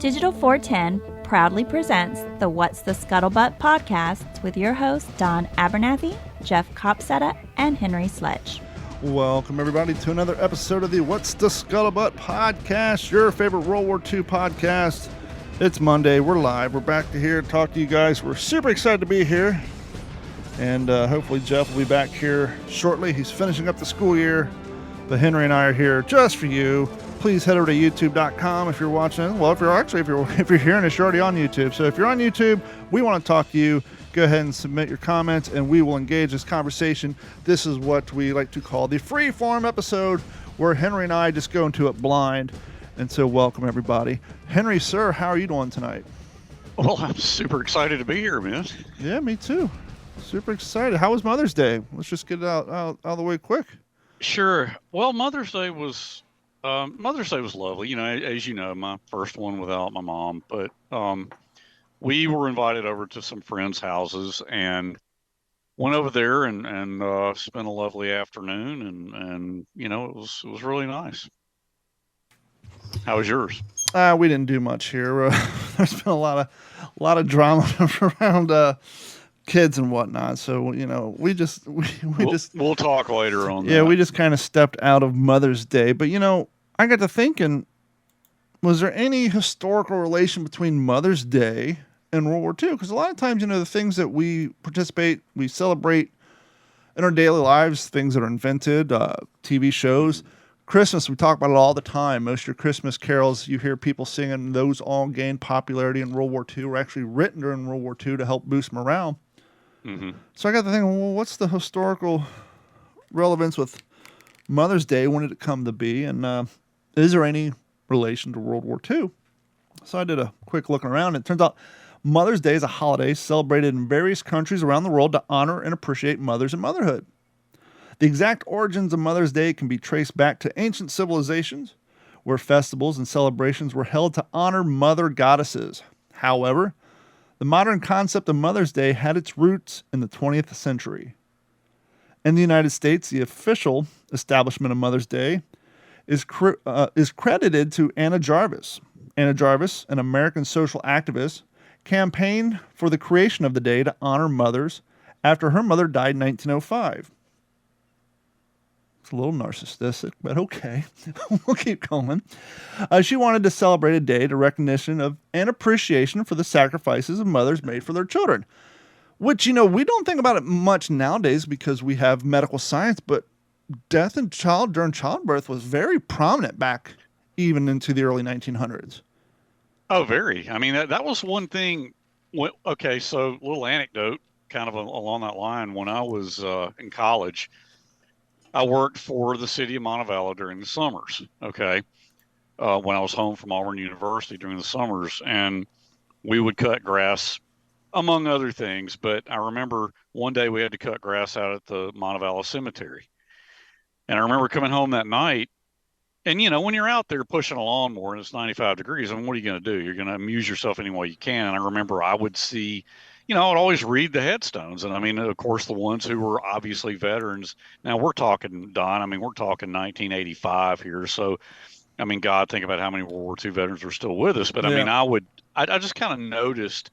Digital 410 proudly presents the What's the Scuttlebutt podcast with your hosts Don Abernathy, Jeff Copsetta, and Henry Sledge. Welcome, everybody, to another episode of the What's the Scuttlebutt podcast, your favorite World War II podcast. It's Monday. We're live. We're back to here to talk to you guys. We're super excited to be here. And hopefully Jeff will be back here shortly. He's finishing up the school year. But Henry and I are here just for you. Please head over to youtube.com if you're watching. Well, if you're hearing us, you're already on YouTube. So if you're on YouTube, we want to talk to you. Go ahead and submit your comments, and we will engage this conversation. This is what we like to call the free-form episode, where Henry and I just go into it blind. And so welcome, everybody. Henry, sir, how are you doing tonight? Well, I'm super excited to be here, man. Yeah, me too. Super excited. How was Mother's Day? Let's just get it out of the way quick. Sure. Well, Mother's Day was lovely. You know, as you know, my first one without my mom. But we were invited over to some friends' houses and went over there and spent a lovely afternoon. And you know, it was really nice. How was yours? We didn't do much here. There's been a lot of drama around kids and whatnot. So, you know, we'll talk later on. Yeah, we just kind of stepped out of Mother's Day. But, you know, I got to thinking, was there any historical relation between Mother's Day and World War II? Because a lot of times, you know, the things that we celebrate in our daily lives, things that are invented, TV shows, Christmas, we talk about it all the time. Most of your Christmas carols, you hear people singing, those all gained popularity in World War II, were actually written during World War II to help boost morale. Mm-hmm. So I got to think, well, what's the historical relevance with Mother's Day? When did it come to be? And is there any relation to World War II? So I did a quick looking around. It turns out Mother's Day is a holiday celebrated in various countries around the world to honor and appreciate mothers and motherhood. The exact origins of Mother's Day can be traced back to ancient civilizations, where festivals and celebrations were held to honor mother goddesses. However, the modern concept of Mother's Day had its roots in the 20th century. In the United States, the official establishment of Mother's Day is credited to Anna Jarvis. Anna Jarvis, an American social activist, campaigned for the creation of the day to honor mothers after her mother died in 1905. It's a little narcissistic, but okay. We'll keep going. She wanted to celebrate a day to recognition of and appreciation for the sacrifices of mothers made for their children. Which, you know, we don't think about it much nowadays because we have medical science, but death in during childbirth was very prominent back even into the early 1900s. Oh, very. I mean, that was one thing. Okay, so little anecdote kind of along that line. When I was in college, I worked for the city of Montevallo during the summers, okay, when I was home from Auburn University during the summers, and we would cut grass, among other things. But I remember one day we had to cut grass out at the Montevallo Cemetery. And I remember coming home that night, and, you know, when you're out there pushing a lawnmower and it's 95 degrees, I mean, what are you going to do? You're going to amuse yourself any way you can. And I remember I would see, you know, I would always read the headstones. And I mean, of course, the ones who were obviously veterans. Now we're talking, Don, I mean, we're talking 1985 here. So, I mean, God, think about how many World War II veterans are still with us. But yeah. I mean, I just kind of noticed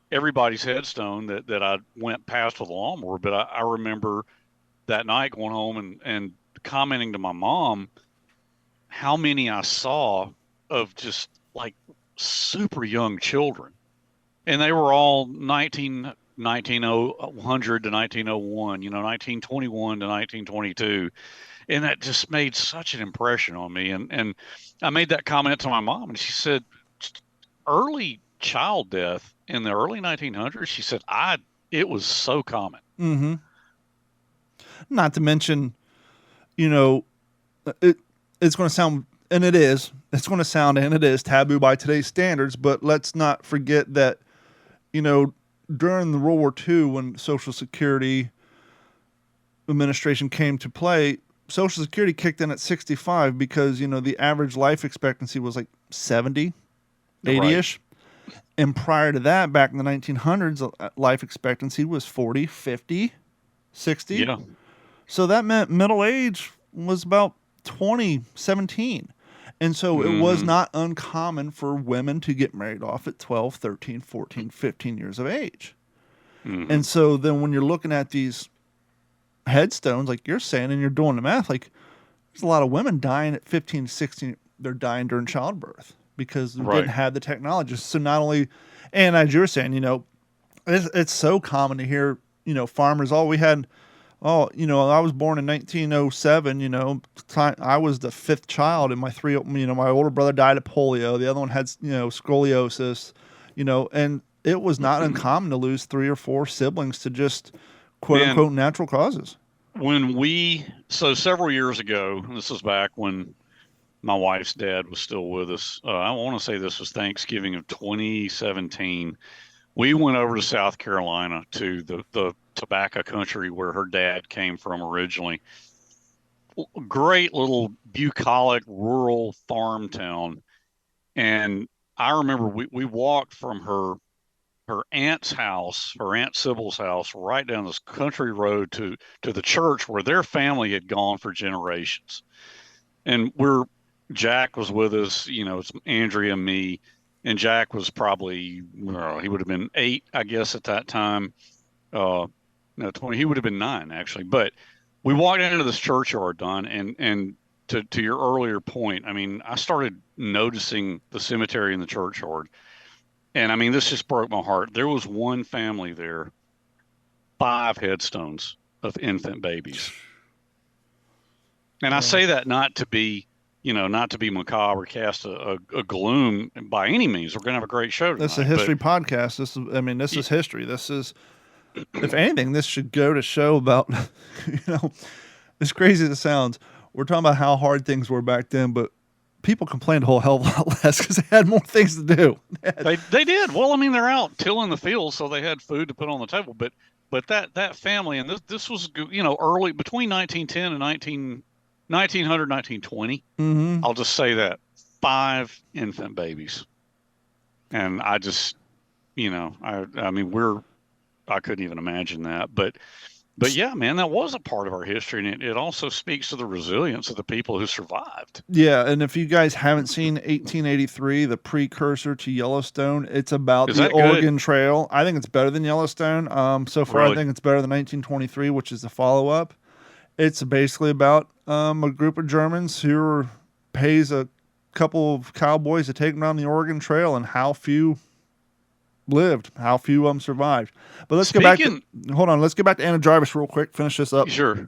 everybody's headstone that I went past with a lawnmower. But I remember that night going home and commenting to my mom how many I saw of just like super young children. And they were all 1900 to 1901, you know, 1921 to 1922. And that just made such an impression on me. And I made that comment to my mom, and she said, early child death in the early 1900s, she said, it was so common. Mm-hmm. Not to mention, you know, it's going to sound, and it is, taboo by today's standards, but let's not forget that, you know, during the World War II, when Social Security Administration came to play, Social Security kicked in at 65 because, you know, the average life expectancy was like 70, 80-ish. Right. And prior to that, back in the 1900s, life expectancy was 40, 50, 60. Yeah. So that meant middle age was about 2017. And so it was not uncommon for women to get married off at 12, 13, 14, 15 years of age. Mm-hmm. And so then when you're looking at these headstones, like you're saying, and you're doing the math, like there's a lot of women dying at 15, 16. They're dying during childbirth because we didn't have the technology. So not only, and as you were saying, it's so common to hear, farmers, I was born in 1907, I was the fifth child and my older brother died of polio. The other one had, scoliosis, and it was not uncommon to lose 3 or 4 siblings to just quote unquote natural causes. So several years ago, this was back when my wife's dad was still with us. I want to say this was Thanksgiving of 2017. We went over to South Carolina to the tobacco country where her dad came from originally. Great little bucolic rural farm town. And I remember we walked from her aunt's house, her Aunt Sybil's house, right down this country road to the church where their family had gone for generations. And Jack was with us, it's Andrea and me. And Jack was probably, he would have been 8, I guess, at that time. No, 20. He would have been 9, actually. But we walked into this churchyard, Don, and to your earlier point, I mean, I started noticing the cemetery in the churchyard. And, I mean, this just broke my heart. There was one family there, 5 headstones of infant babies. And I say that not to be macabre or cast a gloom by any means. We're going to have a great show tonight. This is a history podcast. This is history. This is, if anything, this should go to show about, as crazy as it sounds, we're talking about how hard things were back then, but people complained a whole hell of a lot less because they had more things to do. They did. Well, I mean, they're out tilling the fields, so they had food to put on the table. But that family, and this was, early, between 1910 and 1900, 1920. Mm-hmm. I'll just say that 5 infant babies. And I just, I couldn't even imagine that. But yeah, man, that was a part of our history. And it also speaks to the resilience of the people who survived. Yeah. And if you guys haven't seen 1883, the precursor to Yellowstone, it's about the Oregon Trail. I think it's better than Yellowstone. So far, really? I think it's better than 1923, which is the follow-up. It's basically about a group of Germans who pays a couple of cowboys to take them down the Oregon Trail, and how few lived, how few survived. But let's get back to Anna Jarvis real quick, finish this up. Sure.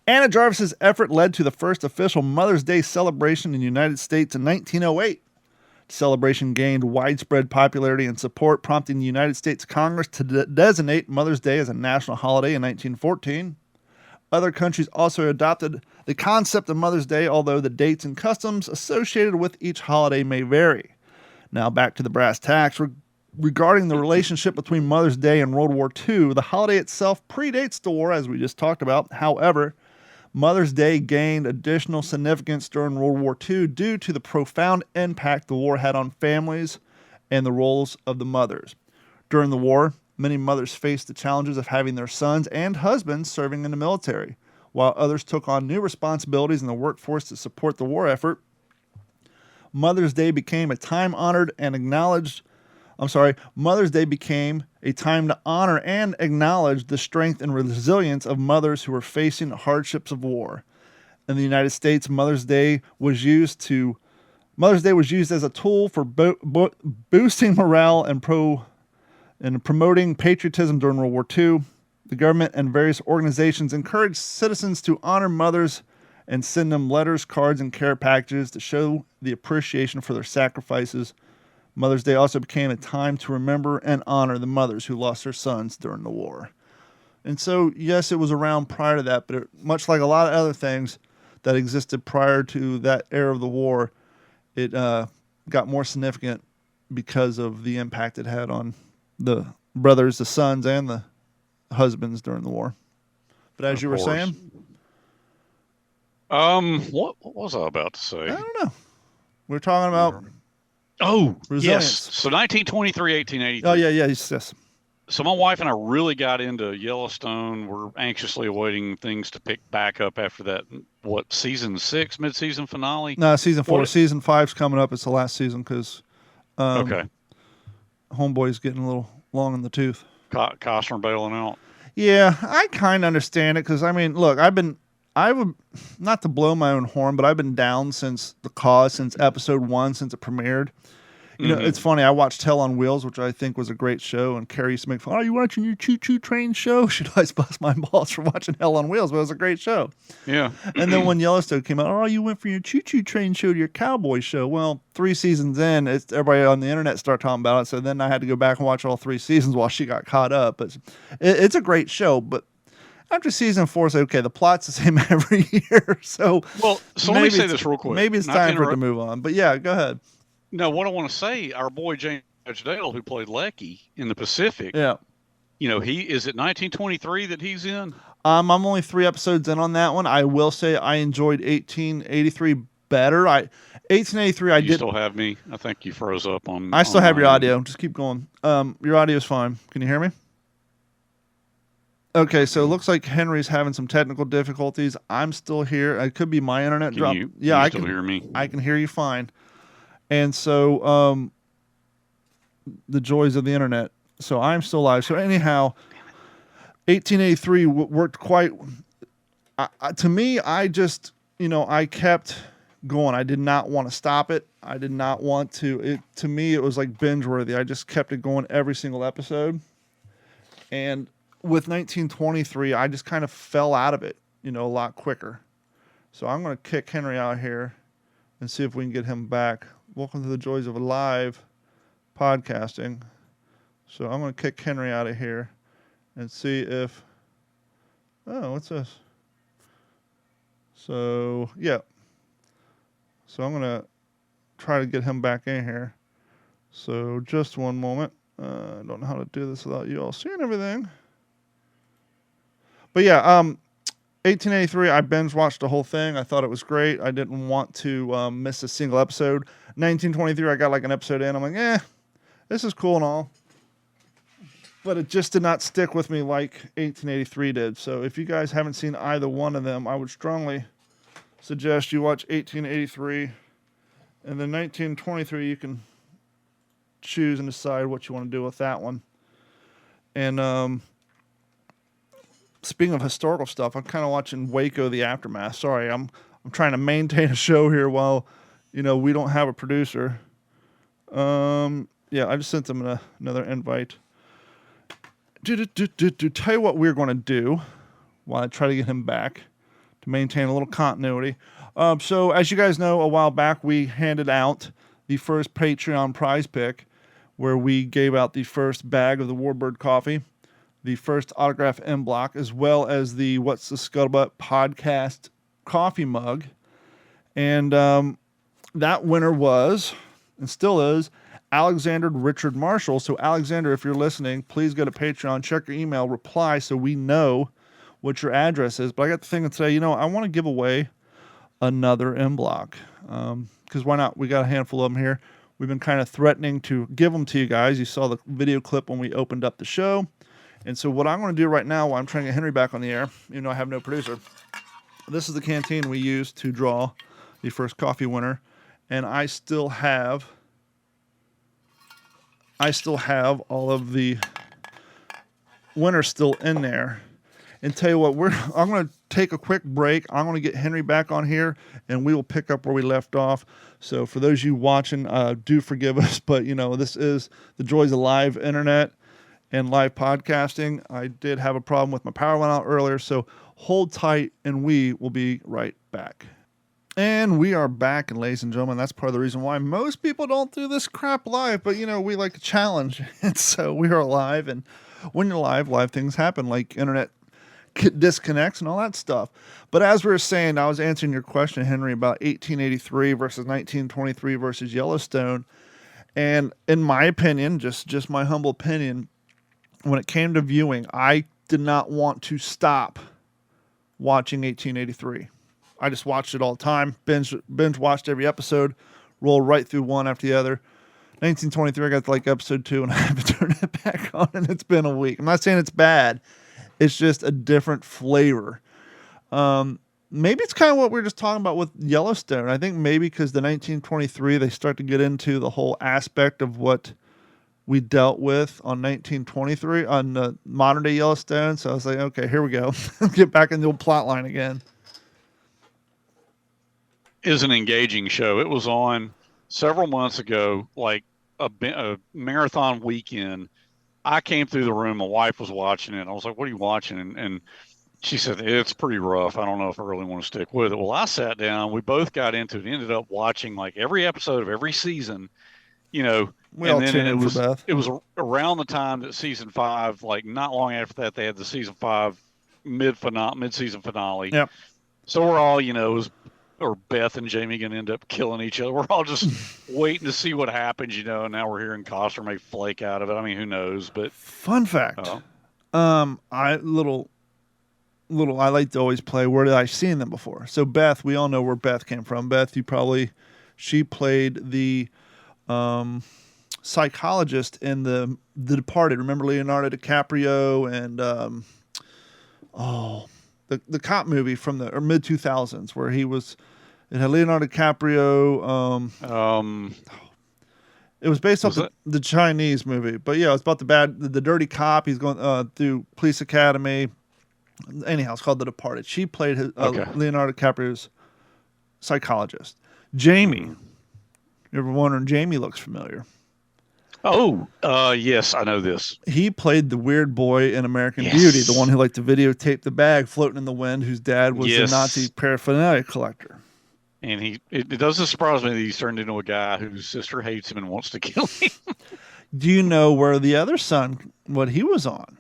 Anna Jarvis's effort led to the first official Mother's Day celebration in the United States in 1908. The celebration gained widespread popularity and support, prompting the United States Congress to designate Mother's Day as a national holiday in 1914. Other countries also adopted the concept of Mother's Day, although the dates and customs associated with each holiday may vary. Now back to the brass tacks. Regarding the relationship between Mother's Day and World War II, the holiday itself predates the war, as we just talked about. However, Mother's Day gained additional significance during World War II due to the profound impact the war had on families and the roles of the mothers. During the war, many mothers faced the challenges of having their sons and husbands serving in the military, while others took on new responsibilities in the workforce to support the war effort. Mother's Day became a time to honor and acknowledge the strength and resilience of mothers who were facing the hardships of war. In the United States, Mother's Day was used as a tool for boosting morale and promoting patriotism during World War II. The government and various organizations encouraged citizens to honor mothers and send them letters, cards, and care packages to show the appreciation for their sacrifices. Mother's Day also became a time to remember and honor the mothers who lost their sons during the war. And so, yes, it was around prior to that, but much like a lot of other things that existed prior to that era of the war, it got more significant because of the impact it had on the brothers, the sons, and the husbands during the war. But as you were saying, what was I about to say? I don't know. We're talking about resilience. Yes. So 1923, 1883. Oh yeah, yes. So my wife and I really got into Yellowstone. We're anxiously awaiting things to pick back up after that. What, season 6 mid-season finale? No, season 4. What? Season 5's coming up. It's the last season because Okay. Homeboy's getting a little long in the tooth. Costner bailing out. Yeah, I kind of understand it because, I mean, look, I would, not to blow my own horn, but I've been down since The Cause, since episode 1, since it premiered. You know, it's funny. I watched Hell on Wheels, which I think was a great show, and Carrie used to make fun. Oh, you watching your choo-choo train show? She'd always bust my balls for watching Hell on Wheels, but it was a great show. Yeah. And then when Yellowstone came out, oh, you went from your choo-choo train show to your cowboy show. Well, 3 seasons in, everybody on the internet started talking about it, so then I had to go back and watch all 3 seasons while she got caught up. But it's a great show, but after season 4, say, okay, the plot's the same every year. So let me say this real quick. Maybe it's time for it to move on. But yeah, go ahead. No, what I want to say, our boy James Dale, who played Lecky in the Pacific. Yeah. You know, is it 1923 that he's in? I'm only 3 episodes in on that one. I will say I enjoyed 1883 better. 1883, I did. You still have me? I think you froze up on. I still have your audio. Just keep going. Your audio is fine. Can you hear me? Okay, so it looks like Henry's having some technical difficulties. I'm still here. It could be my internet drop. Yeah, I can hear me. I can hear you fine. And so, the joys of the internet. So I'm still live. So anyhow, 1883 worked quite. To me, I just, I kept going. I did not want to stop it. I did not want to. To me, it was like binge worthy. I just kept it going every single episode. And with 1923, I just kind of fell out of it, a lot quicker. So I'm going to kick Henry out here and see if we can get him back. Welcome to the joys of live podcasting. So I'm going to kick Henry out of here and see if... Oh, what's this? So, yeah. So I'm going to try to get him back in here. So just one moment. I don't know how to do this without you all seeing everything. But yeah, 1883, I binge watched the whole thing. I thought it was great. I didn't want to miss a single episode. 1923, I got like an episode in. I'm like, this is cool and all. But it just did not stick with me like 1883 did. So if you guys haven't seen either one of them, I would strongly suggest you watch 1883. And then 1923, you can choose and decide what you want to do with that one. And speaking of historical stuff, I'm kind of watching Waco: The Aftermath. Sorry, I'm trying to maintain a show here while, we don't have a producer. Yeah, I just sent them another invite. To tell you what we're going to do while I try to get him back to maintain a little continuity. So as you guys know, a while back we handed out the first Patreon prize pick where we gave out the first bag of the Warbird coffee, the first autograph M block, as well as the What's the Scuttlebutt podcast coffee mug. And that winner was, and still is, Alexander Richard Marshall. So Alexander, if you're listening, please go to Patreon, check your email, reply so we know what your address is. But I got the thing today, I want to give away another M block. Because why not? We got a handful of them here. We've been kind of threatening to give them to you guys. You saw the video clip when we opened up the show. And so what I'm going to do right now while I'm trying to get Henry back on the air, even though I have no producer, this is the canteen we used to draw the first coffee winner. And I still have all of the winners still in there. And tell you what, I'm going to take a quick break. I'm going to get Henry back on here, and we will pick up where we left off. So for those of you watching, do forgive us, but this is the joys of live internet and live podcasting. I did have a problem with my power went out earlier, so hold tight, and we will be right back. And we are back, and ladies and gentlemen, that's part of the reason why most people don't do this crap live, but we like to challenge, and so we are live, and when you're live things happen, like internet disconnects and all that stuff. But as we were saying, I was answering your question, Henry, about 1883 versus 1923 versus Yellowstone, and in my opinion, just my humble opinion, when it came to viewing, I did not want to stop watching 1883. I just watched it all the time, binge watched every episode, rolled right through one after the other. 1923, I got to like episode 2 and I haven't turned it back on, and it's been a week. I'm not saying it's bad. It's just a different flavor. Maybe it's kind of what we were just talking about with Yellowstone. I think maybe because the 1923, they start to get into the whole aspect of what we dealt with on 1923 on the modern day Yellowstone. So I was like, okay, here we go. Get back in the old plot line again. Is an engaging show. It was on several months ago, like a marathon weekend. I came through the room. My wife was watching it. I was like, what are you watching? And she said, it's pretty rough. I don't know if I really want to stick with it. Well, I sat down. We both got into it. Ended up watching like every episode of every season, you know. We all tuned in for Beth. It was around the time that season 5, like not long after that, they had the season 5 mid-season finale. Yep. So we're all, you know, or Beth and Jamie going to end up killing each other. We're all just waiting to see what happens, you know. And now we're hearing Costner may flake out of it. I mean, who knows? But fun fact, I like to always play. Where did I seen them before? So Beth, we all know where Beth came from. Beth, she played the psychologist in the Departed. Remember Leonardo DiCaprio and the cop movie from the mid 2000s where it had Leonardo DiCaprio. It was based off the Chinese movie, but yeah, it's about the dirty cop. He's going through police academy. Anyhow, it's called The Departed. She played Leonardo DiCaprio's psychologist. Jamie, you ever wondering? Jamie looks familiar. Oh, yes, I know this. He played the weird boy in American Beauty, the one who liked to videotape the bag floating in the wind, whose dad was a Nazi paraphernalia collector. And it doesn't surprise me that he's turned into a guy whose sister hates him and wants to kill him. Do you know where the other son, what he was on?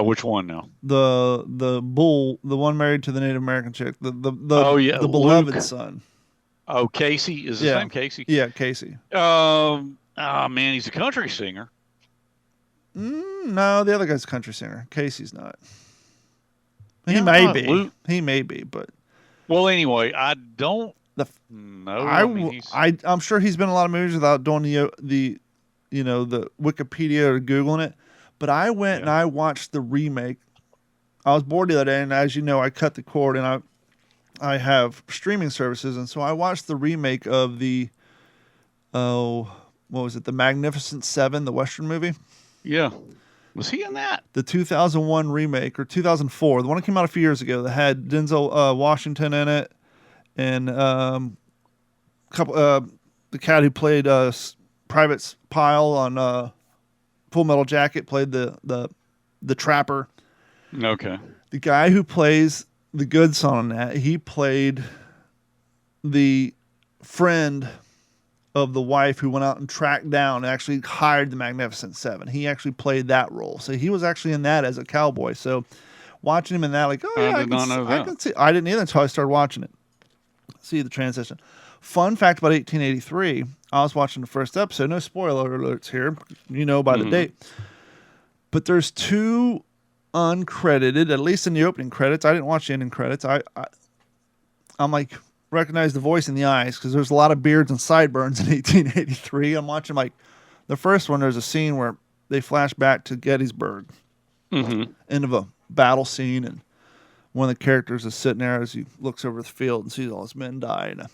Which one now? The bull, the one married to the Native American chick, the beloved Luke. Son. Oh, Casey is his name. Casey. Yeah, Casey. Man, he's a country singer. No, the other guy's a country singer. Casey's not. He may be. Luke. He may be, but. Well, anyway, I don't know. I'm sure he's been in a lot of movies without doing the Wikipedia or Googling it. But I went and I watched the remake. I was bored the other day, and as you know, I cut the cord, and I have streaming services, and so I watched the remake of the what was it? The Magnificent Seven, the Western movie. Yeah, was he in that? The 2001 remake or 2004, the one that came out a few years ago that had Denzel Washington in it, and the cat who played Private Pyle on Full Metal Jacket played the trapper. Okay. The guy who plays the good son on that, he played the friend of the wife who went out and tracked down and actually hired the Magnificent Seven. He actually played that role. So he was actually in that as a cowboy. So watching him in that, like, oh yeah, I did not know that. I can see. I didn't either until I started watching it. See the transition. Fun fact about 1883, I was watching the first episode. No spoiler alerts here. You know by the date. But there's 2 uncredited, at least in the opening credits. I didn't watch the ending credits. I'm like, recognize the voice in the eyes because there's a lot of beards and sideburns in 1883. I'm watching like the first one. There's a scene where they flash back to Gettysburg, end of a battle scene, and one of the characters is sitting there as he looks over the field and sees all his men die, and the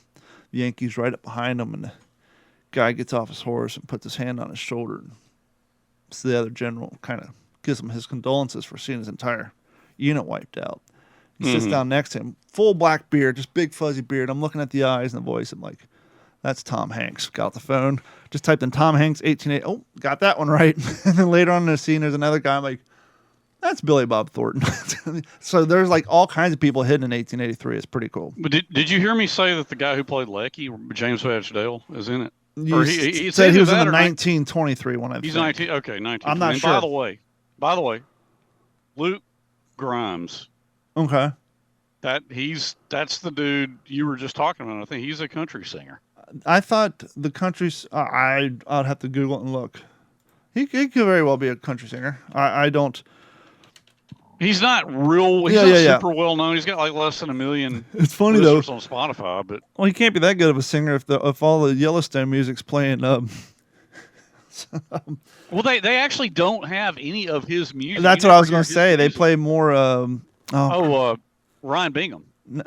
Yankees right up behind him, and the guy gets off his horse and puts his hand on his shoulder, and so the other general kind of gives him his condolences for seeing his entire unit wiped out. He sits down next to him, full black beard, just big fuzzy beard. I'm looking at the eyes and the voice. I'm like, that's Tom Hanks. Got the phone, just typed in Tom Hanks 1880. Oh, got that one right. And then later on in the scene, there's another guy. I'm like, that's Billy Bob Thornton. So there's like all kinds of people hidden in 1883. It's pretty cool. But did you hear me say that the guy who played Lecky, James Badge Dale, is in it? He said he was in the 1923 one. He's 19. Okay, 19. I'm not sure. By the way, Luke Grimes. Okay. That's the dude you were just talking about. I think he's a country singer. I thought the country's. I'd have to Google it and look. He could very well be a country singer. I don't. He's not real. He's not super well known. He's got like less than 1 million. It's funny though. On Spotify, but well, he can't be that good of a singer if all the Yellowstone music's playing Well, they actually don't have any of his music. That's what I was going to say. They play more. Ryan Bingham.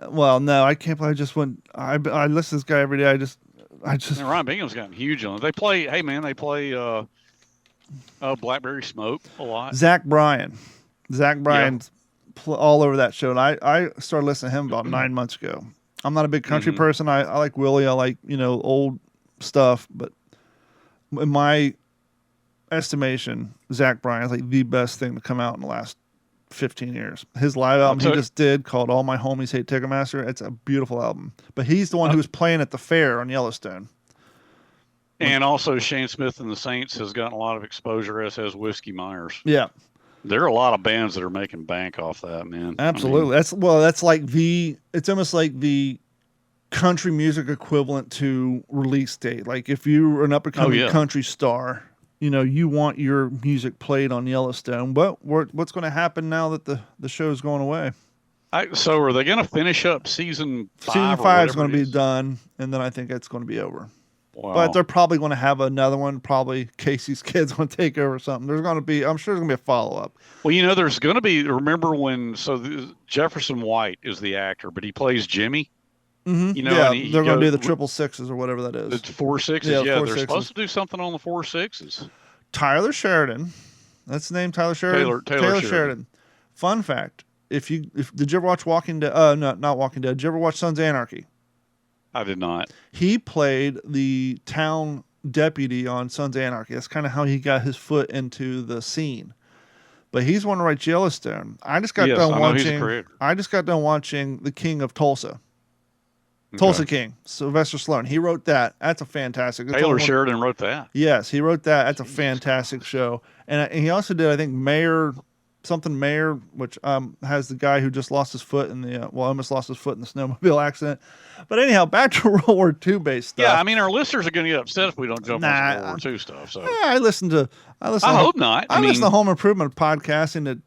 Well, no, I can't play. I just went. I listen to this guy every day. I just. And Ryan Bingham's gotten huge on it. They play. Hey man, they play Blackberry Smoke a lot. Zach Bryan's all over that show, and I started listening to him about 9 months ago. I'm not a big country person. I like Willie. I like old stuff, but in my estimation, Zach Bryan is like the best thing to come out in the last 15 years. His live album he just did called All My Homies Hate Ticketmaster. It's a beautiful album. But he's the one who was playing at the fair on Yellowstone. And also Shane Smith and the Saints has gotten a lot of exposure, as has Whiskey Myers. Yeah. There are a lot of bands that are making bank off that, man. Absolutely. That's like it's almost like the country music equivalent to release date. Like if you're an up-and-coming country star, you want your music played on Yellowstone. But what's going to happen now that the show's going away? So are they going to finish up season 5? Season 5 is going to be done, and then I think it's going to be over. Wow. But they're probably going to have another one. Probably Casey's Kids going to take over something. I'm sure there's going to be a follow-up. Well, there's going to be, remember when, Jefferson White is the actor, but he plays Jimmy. Mm-hmm. They're going to do the 666s or whatever that is. The 4.6s, they're supposed to do something on the 4.6s. Tyler Sheridan, that's the name, Tyler Sheridan. Taylor Sheridan. Fun fact: did you ever watch Walking Dead? No, not Walking Dead. Did you ever watch Sons of Anarchy? I did not. He played the town deputy on Sons of Anarchy. That's kind of how he got his foot into the scene. But he's one to write Yellowstone. I just got done watching The King of Tulsa. Tulsa King, Sylvester Stallone. He wrote that. That's a fantastic. Taylor Sheridan wrote that. Yes, he wrote that. That's a fantastic show. And he also did, I think, Mayor, which has the guy who just lost his foot almost lost his foot in the snowmobile accident. But anyhow, back to World War II based stuff. Yeah, I mean, our listeners are going to get upset if we don't jump on some World War II stuff. So I hope not. I listen to Home Improvement podcasting that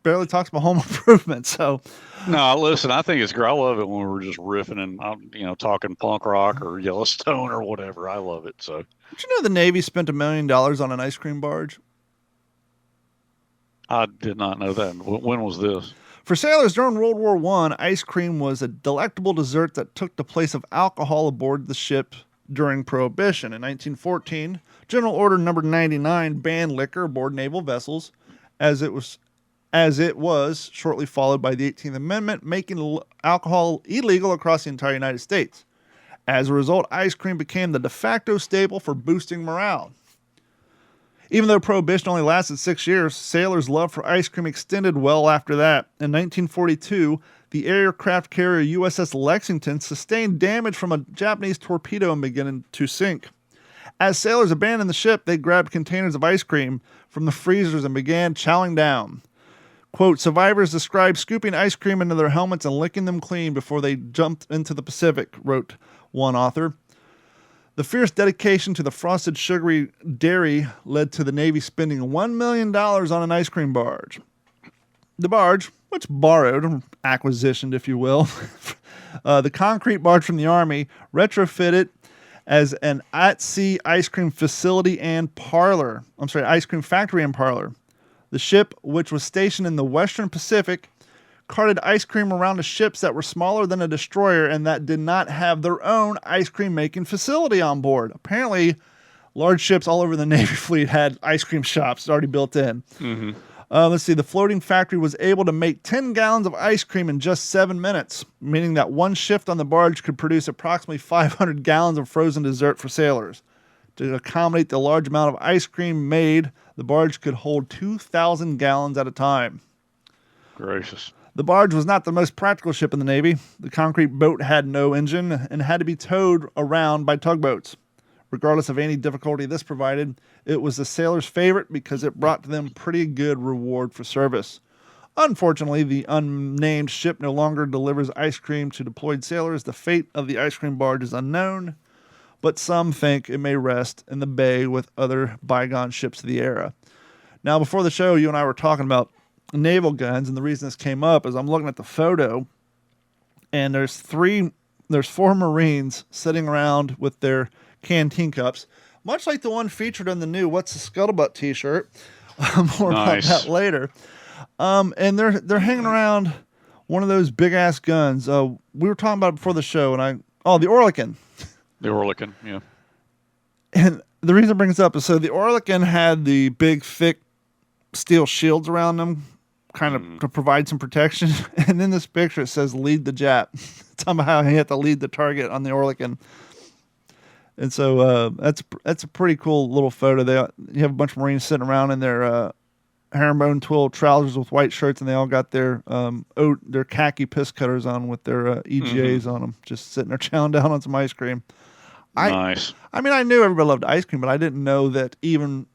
barely talks about home improvement. So no, listen, I think it's great. I love it when we're just riffing and talking punk rock or Yellowstone or whatever. I love it. So did you know the Navy spent $1 million on an ice cream barge? I did not know that. When was this? For sailors during World War I, ice cream was a delectable dessert that took the place of alcohol aboard the ship during Prohibition. In 1914, General Order Number 99 banned liquor aboard naval vessels, as it was shortly followed by the 18th Amendment, making alcohol illegal across the entire United States. As a result, ice cream became the de facto staple for boosting morale. Even though Prohibition only lasted 6 years, sailors' love for ice cream extended well after that. In 1942, the aircraft carrier USS Lexington sustained damage from a Japanese torpedo and began to sink. As sailors abandoned the ship, they grabbed containers of ice cream from the freezers and began chowing down. Quote, survivors described scooping ice cream into their helmets and licking them clean before they jumped into the Pacific, wrote one author. The fierce dedication to the frosted sugary dairy led to the Navy spending $1 million on an ice cream barge. The barge, which borrowed, acquisitioned if you will, the concrete barge from the Army, retrofitted as an at-sea ice cream facility and ice cream factory and parlor. The ship, which was stationed in the Western Pacific, carted ice cream around to ships that were smaller than a destroyer and that did not have their own ice cream making facility on board. Apparently, large ships all over the Navy fleet had ice cream shops already built in. Mm-hmm. Let's see. The floating factory was able to make 10 gallons of ice cream in just 7 minutes, meaning that one shift on the barge could produce approximately 500 gallons of frozen dessert for sailors. To accommodate the large amount of ice cream made, the barge could hold 2,000 gallons at a time. Gracious. The barge was not the most practical ship in the Navy. The concrete boat had no engine and had to be towed around by tugboats. Regardless of any difficulty this provided, it was the sailors' favorite because it brought to them pretty good reward for service. Unfortunately, the unnamed ship no longer delivers ice cream to deployed sailors. The fate of the ice cream barge is unknown, but some think it may rest in the bay with other bygone ships of the era. Now, before the show, you and I were talking about naval guns, and the reason this came up is I'm looking at the photo, and there's 4 Marines sitting around with their canteen cups. much like the one featured in the new What's the Scuttlebutt t-shirt. More about that later. And they're hanging around one of those big-ass guns. We were talking about it before the show, and the Oerlikon. The Oerlikon, yeah. And the reason I bring this up is so the Oerlikon had the big, thick steel shields around them, kind of to provide some protection. And in this picture, it says "Lead the Jap." Talking about how he had to lead the target on the Oerlikon. And so that's a pretty cool little photo. You have a bunch of Marines sitting around in their herringbone twill trousers with white shirts, and they all got their khaki piss cutters on with their EGAs on them, just sitting there chowing down on some ice cream. Nice. I mean, I knew everybody loved ice cream, but I didn't know that even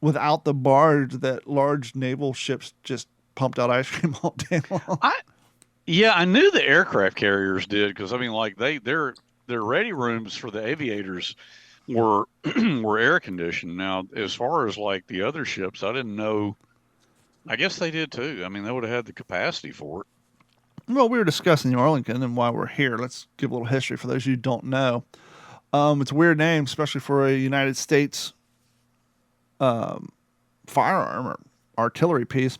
without the barge, that large naval ships just pumped out ice cream all day long. I knew the aircraft carriers did, because I mean, like their ready rooms for the aviators were air conditioned. Now, as far as like the other ships, I didn't know. I guess they did too. I mean, they would have had the capacity for it. Well, we were discussing the Arlington, and while we're here, let's give a little history for those of you who don't know. It's a weird name, especially for a United States firearm or artillery piece.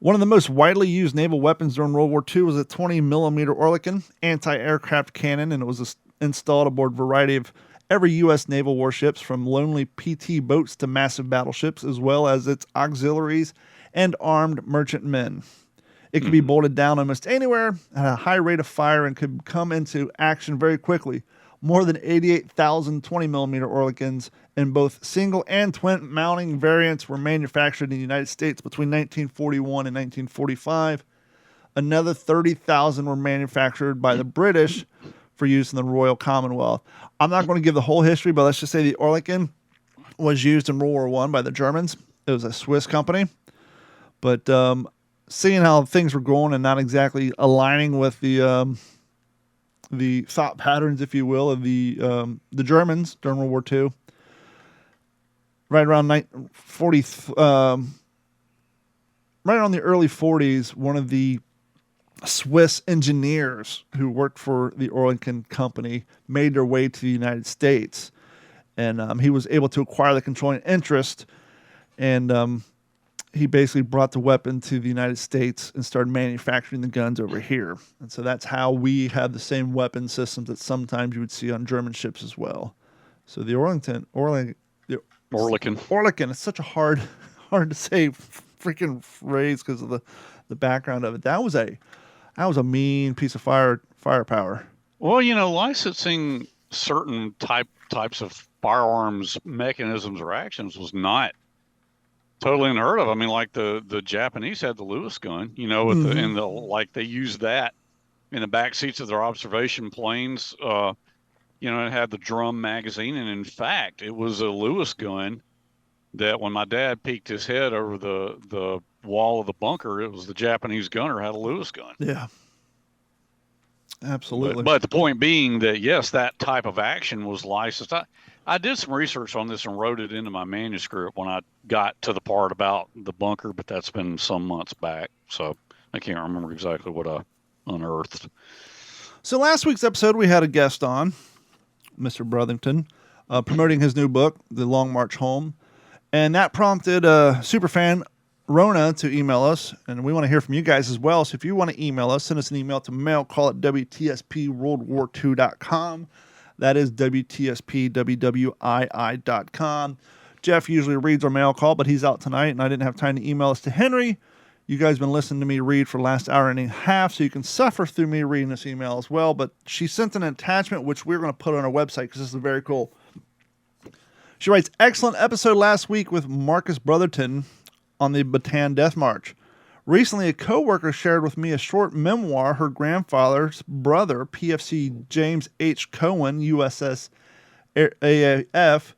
One of the most widely used naval weapons during World War II was a 20-millimeter Oerlikon anti-aircraft cannon, and it was installed aboard a variety of every U.S. naval warships, from lonely PT boats to massive battleships, as well as its auxiliaries and armed merchantmen. It could be bolted down almost anywhere at a high rate of fire and could come into action very quickly. More than 88,000 20-millimeter Oerlikons in both single and twin mounting variants were manufactured in the United States between 1941 and 1945. Another 30,000 were manufactured by the British for use in the Royal Commonwealth. I'm not going to give the whole history, but let's just say the Oerlikon was used in World War I by the Germans. It was a Swiss company. But seeing how things were going and not exactly aligning with the thought patterns, if you will, of the Germans during World War II, right around right around the early 40s, one of the Swiss engineers who worked for the Oerlikon company made their way to the United States, and he was able to acquire the controlling interest, and he basically brought the weapon to the United States and started manufacturing the guns over here. And so that's how we have the same weapon systems that sometimes you would see on German ships as well. So the Oerlikon, it's such a hard to say freaking phrase because of the background of it. That was a mean piece of firepower. Well, licensing certain types of firearms mechanisms or actions was not totally unheard of. I mean, like the Japanese had the Lewis gun, with they used that in the back seats of their observation planes. It had the drum magazine, and in fact, it was a Lewis gun that when my dad peeked his head over the wall of the bunker, it was the Japanese gunner had a Lewis gun. Yeah, absolutely. But the point being that yes, that type of action was licensed. I did some research on this and wrote it into my manuscript when I got to the part about the bunker, but that's been some months back, so I can't remember exactly what I unearthed. So last week's episode, we had a guest on, Mr. Brothington, promoting his new book, The Long March Home, and that prompted superfan Rona to email us, and we want to hear from you guys as well. So if you want to email us, send us an email to mailcall@WTSPWWII.com. That is WTSPWWII.com. Jeff usually reads our mail call, but he's out tonight, and I didn't have time to email us to Henry. You guys have been listening to me read for the last hour and a half, so you can suffer through me reading this email as well. But she sent an attachment, which we're going to put on our website because this is very cool. She writes, excellent episode last week with Marcus Brotherton on the Bataan Death March. Recently, a coworker shared with me a short memoir her grandfather's brother, PFC James H. Cohen, USS AAF.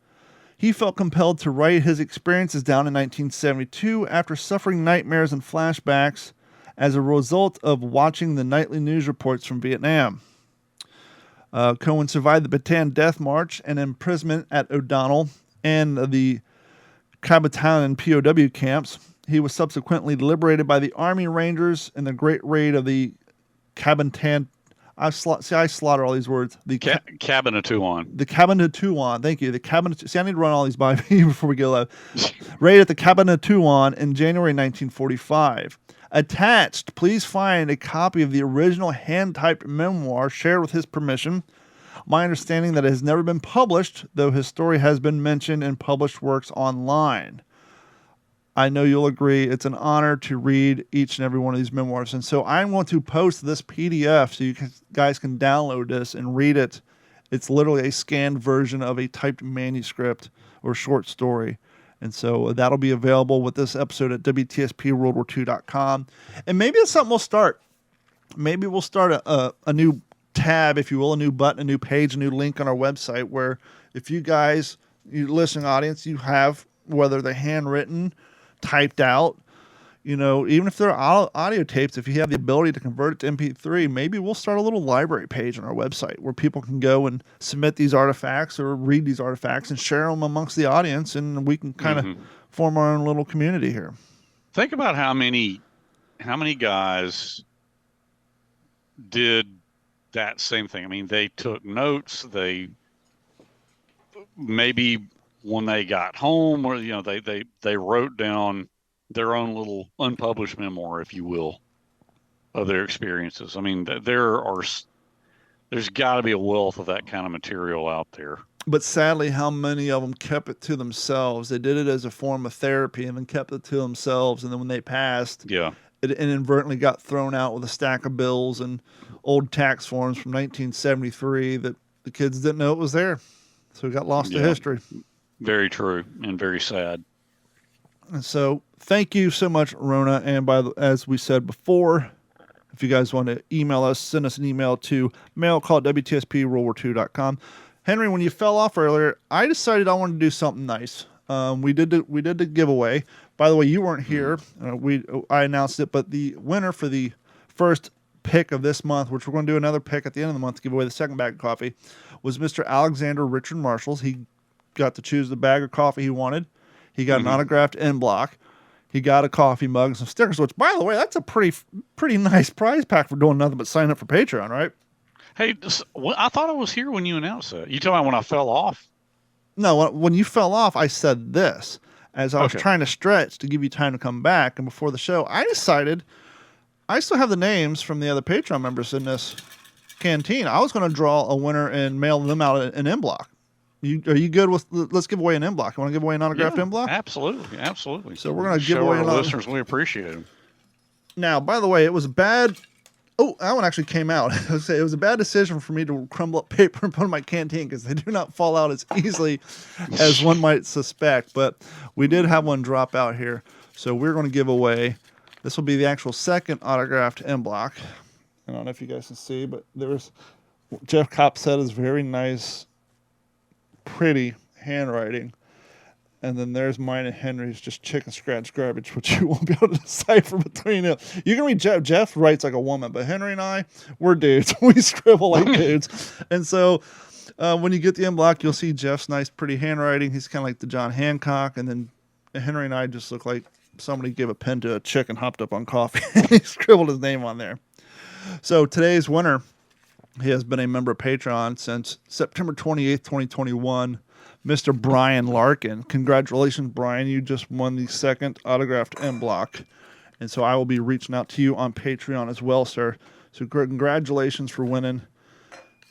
He felt compelled to write his experiences down in 1972 after suffering nightmares and flashbacks as a result of watching the nightly news reports from Vietnam. Cohen survived the Bataan Death March and imprisonment at O'Donnell and the Cabatalan POW camps. He was subsequently liberated by the Army Rangers in the Great Raid of the Cabatalan I slaughter all these words. The Cabanatuan. The Cabanatuan. Thank you. The Cabanatuan. See, I need to run all these by me before we go live. Raised at the Cabanatuan in January 1945. Attached, please find a copy of the original hand-typed memoir shared with his permission. My understanding that it has never been published, though his story has been mentioned in published works online. I know you'll agree it's an honor to read each and every one of these memoirs. And so I'm going to post this PDF so you guys can download this and read it. It's literally a scanned version of a typed manuscript or short story. And so that'll be available with this episode at WTSPWWII.com. And maybe it's something we'll start. Maybe we'll start a new tab, if you will, a new button, a new page, a new link on our website where if you guys, you listening audience, you have, whether they're handwritten, typed out, even if they're audio tapes, if you have the ability to convert it to MP3, maybe we'll start a little library page on our website where people can go and submit these artifacts or read these artifacts and share them amongst the audience, and we can kind of form our own little community here. Think about how many guys did that same thing. I mean, they took notes. They maybe when they got home, or they wrote down their own little unpublished memoir, if you will, of their experiences. I mean, there's got to be a wealth of that kind of material out there. But sadly, how many of them kept it to themselves? They did it as a form of therapy and then kept it to themselves. And then when they passed, it inadvertently got thrown out with a stack of bills and old tax forms from 1973 that the kids didn't know it was there. So it got lost to history. Very true and very sad. And so thank you so much, Rona. And as we said before, if you guys want to email us, send us an email to mail@WTSPWWII.com. Henry, when you fell off earlier, I decided I wanted to do something nice. We did the giveaway. By the way, you weren't here. I announced it, but the winner for the first pick of this month, which we're going to do another pick at the end of the month to give away the second bag of coffee, was Mr. Alexander Richard Marshalls. He got to choose the bag of coffee he wanted. He got an autographed end block. He got a coffee mug and some stickers, which, by the way, that's a pretty nice prize pack for doing nothing but signing up for Patreon, right? Hey, I thought I was here when you announced that. You told me when I fell off? No, when you fell off, I said this. As I was trying to stretch to give you time to come back, and before the show, I decided I still have the names from the other Patreon members in this canteen. I was going to draw a winner and mail them out an end block. Are you good with? Let's give away an end block. You want to give away an autographed end block? Absolutely. So we're going to give away our listeners. We appreciate them. Now, by the way, it was bad. Oh, that one actually came out. It was a bad decision for me to crumble up paper and put in my canteen because they do not fall out as easily as one might suspect. But we did have one drop out here, so we're going to give away. This will be the actual second autographed end block. I don't know if you guys can see, but there's Jeff Copsetta's very nice, pretty handwriting. And then there's mine and Henry's just chicken scratch garbage, which you won't be able to decipher between them. You can read Jeff. Jeff writes like a woman, but Henry and I, we're dudes. We scribble like dudes. And so when you get the end block, you'll see Jeff's nice, pretty handwriting. He's kind of like the John Hancock. And then Henry and I just look like somebody gave a pen to a chick and hopped up on coffee. He scribbled his name on there. So today's winner, he has been a member of Patreon since September 28th, 2021. Mr. Brian Larkin. Congratulations, Brian. You just won the second autographed end block. And so I will be reaching out to you on Patreon as well, sir. So congratulations for winning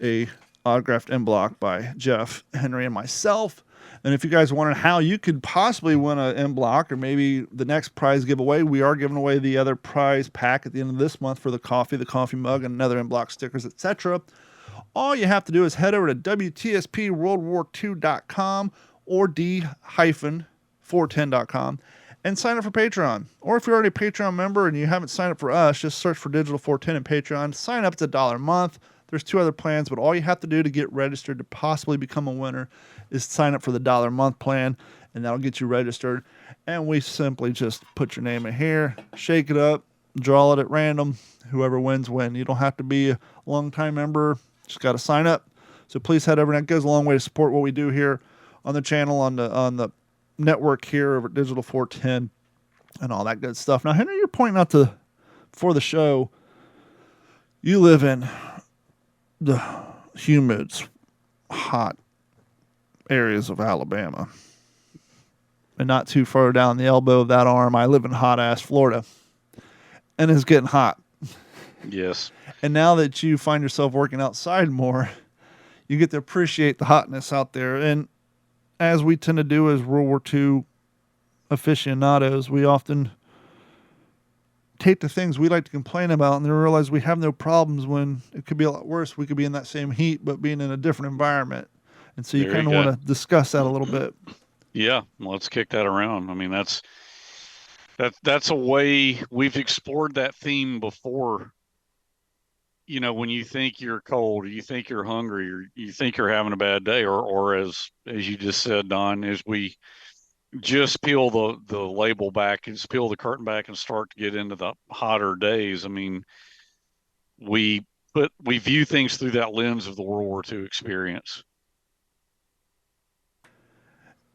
a autographed end block by Jeff, Henry, and myself. And if you guys wondering how you could possibly win an end block or maybe the next prize giveaway, we are giving away the other prize pack at the end of this month for the coffee mug, and another end block stickers, etc. All you have to do is head over to WTSPWWII.com or D-410.com and sign up for Patreon. Or if you're already a Patreon member and you haven't signed up for us, just search for Digital 410 in Patreon. Sign up. It's $1 a month. There's 2 other plans, but all you have to do to get registered to possibly become a winner is sign up for the $1 a month plan, and that'll get you registered. And we simply just put your name in here, shake it up, draw it at random. Whoever wins, win. You don't have to be a long-time member. Just got to sign up. So please head over. And that goes a long way to support what we do here on the channel, on the network here over at Digital 410 and all that good stuff. Now, Henry, you're pointing out before the show, you live in the humid, hot areas of Alabama. And not too far down the elbow of that arm, I live in hot-ass Florida. And it's getting hot. Yes. And now that you find yourself working outside more, you get to appreciate the hotness out there. And as we tend to do as World War II aficionados, we often take the things we like to complain about and then realize we have no problems when it could be a lot worse. We could be in that same heat, but being in a different environment. And so you kind of want to discuss that a little bit. Yeah, let's kick that around. I mean, that's a way we've explored that theme before. You know, when you think you're cold, or you think you're hungry, or you think you're having a bad day, or as you just said, Don, as we just peel the label back and peel the curtain back and start to get into the hotter days. I mean, we view things through that lens of the World War II experience.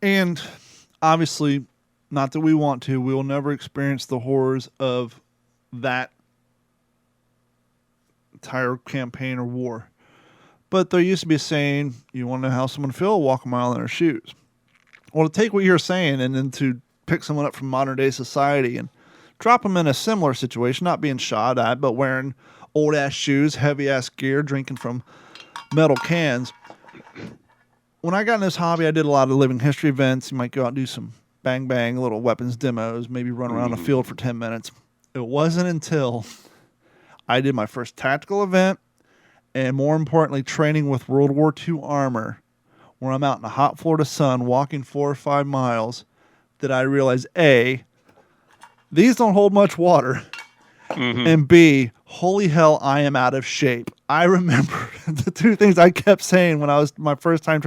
And obviously, not that we want to, we will never experience the horrors of that entire campaign or war. But there used to be a saying, you want to know how someone feels? Walk a mile in their shoes. Well, to take what you're saying and then to pick someone up from modern day society and drop them in a similar situation, not being shot at, but wearing old ass shoes, heavy ass gear, drinking from metal cans. When I got in this hobby, I did a lot of living history events. You might go out and do some bang bang little weapons demos, maybe run around a field for 10 minutes. It wasn't until I did my first tactical event and, more importantly, training with World War II armor, where I'm out in the hot Florida sun walking 4 or 5 miles, that I realized, A, these don't hold much water, and B, holy hell, I am out of shape. I remember the two things I kept saying when I was my first time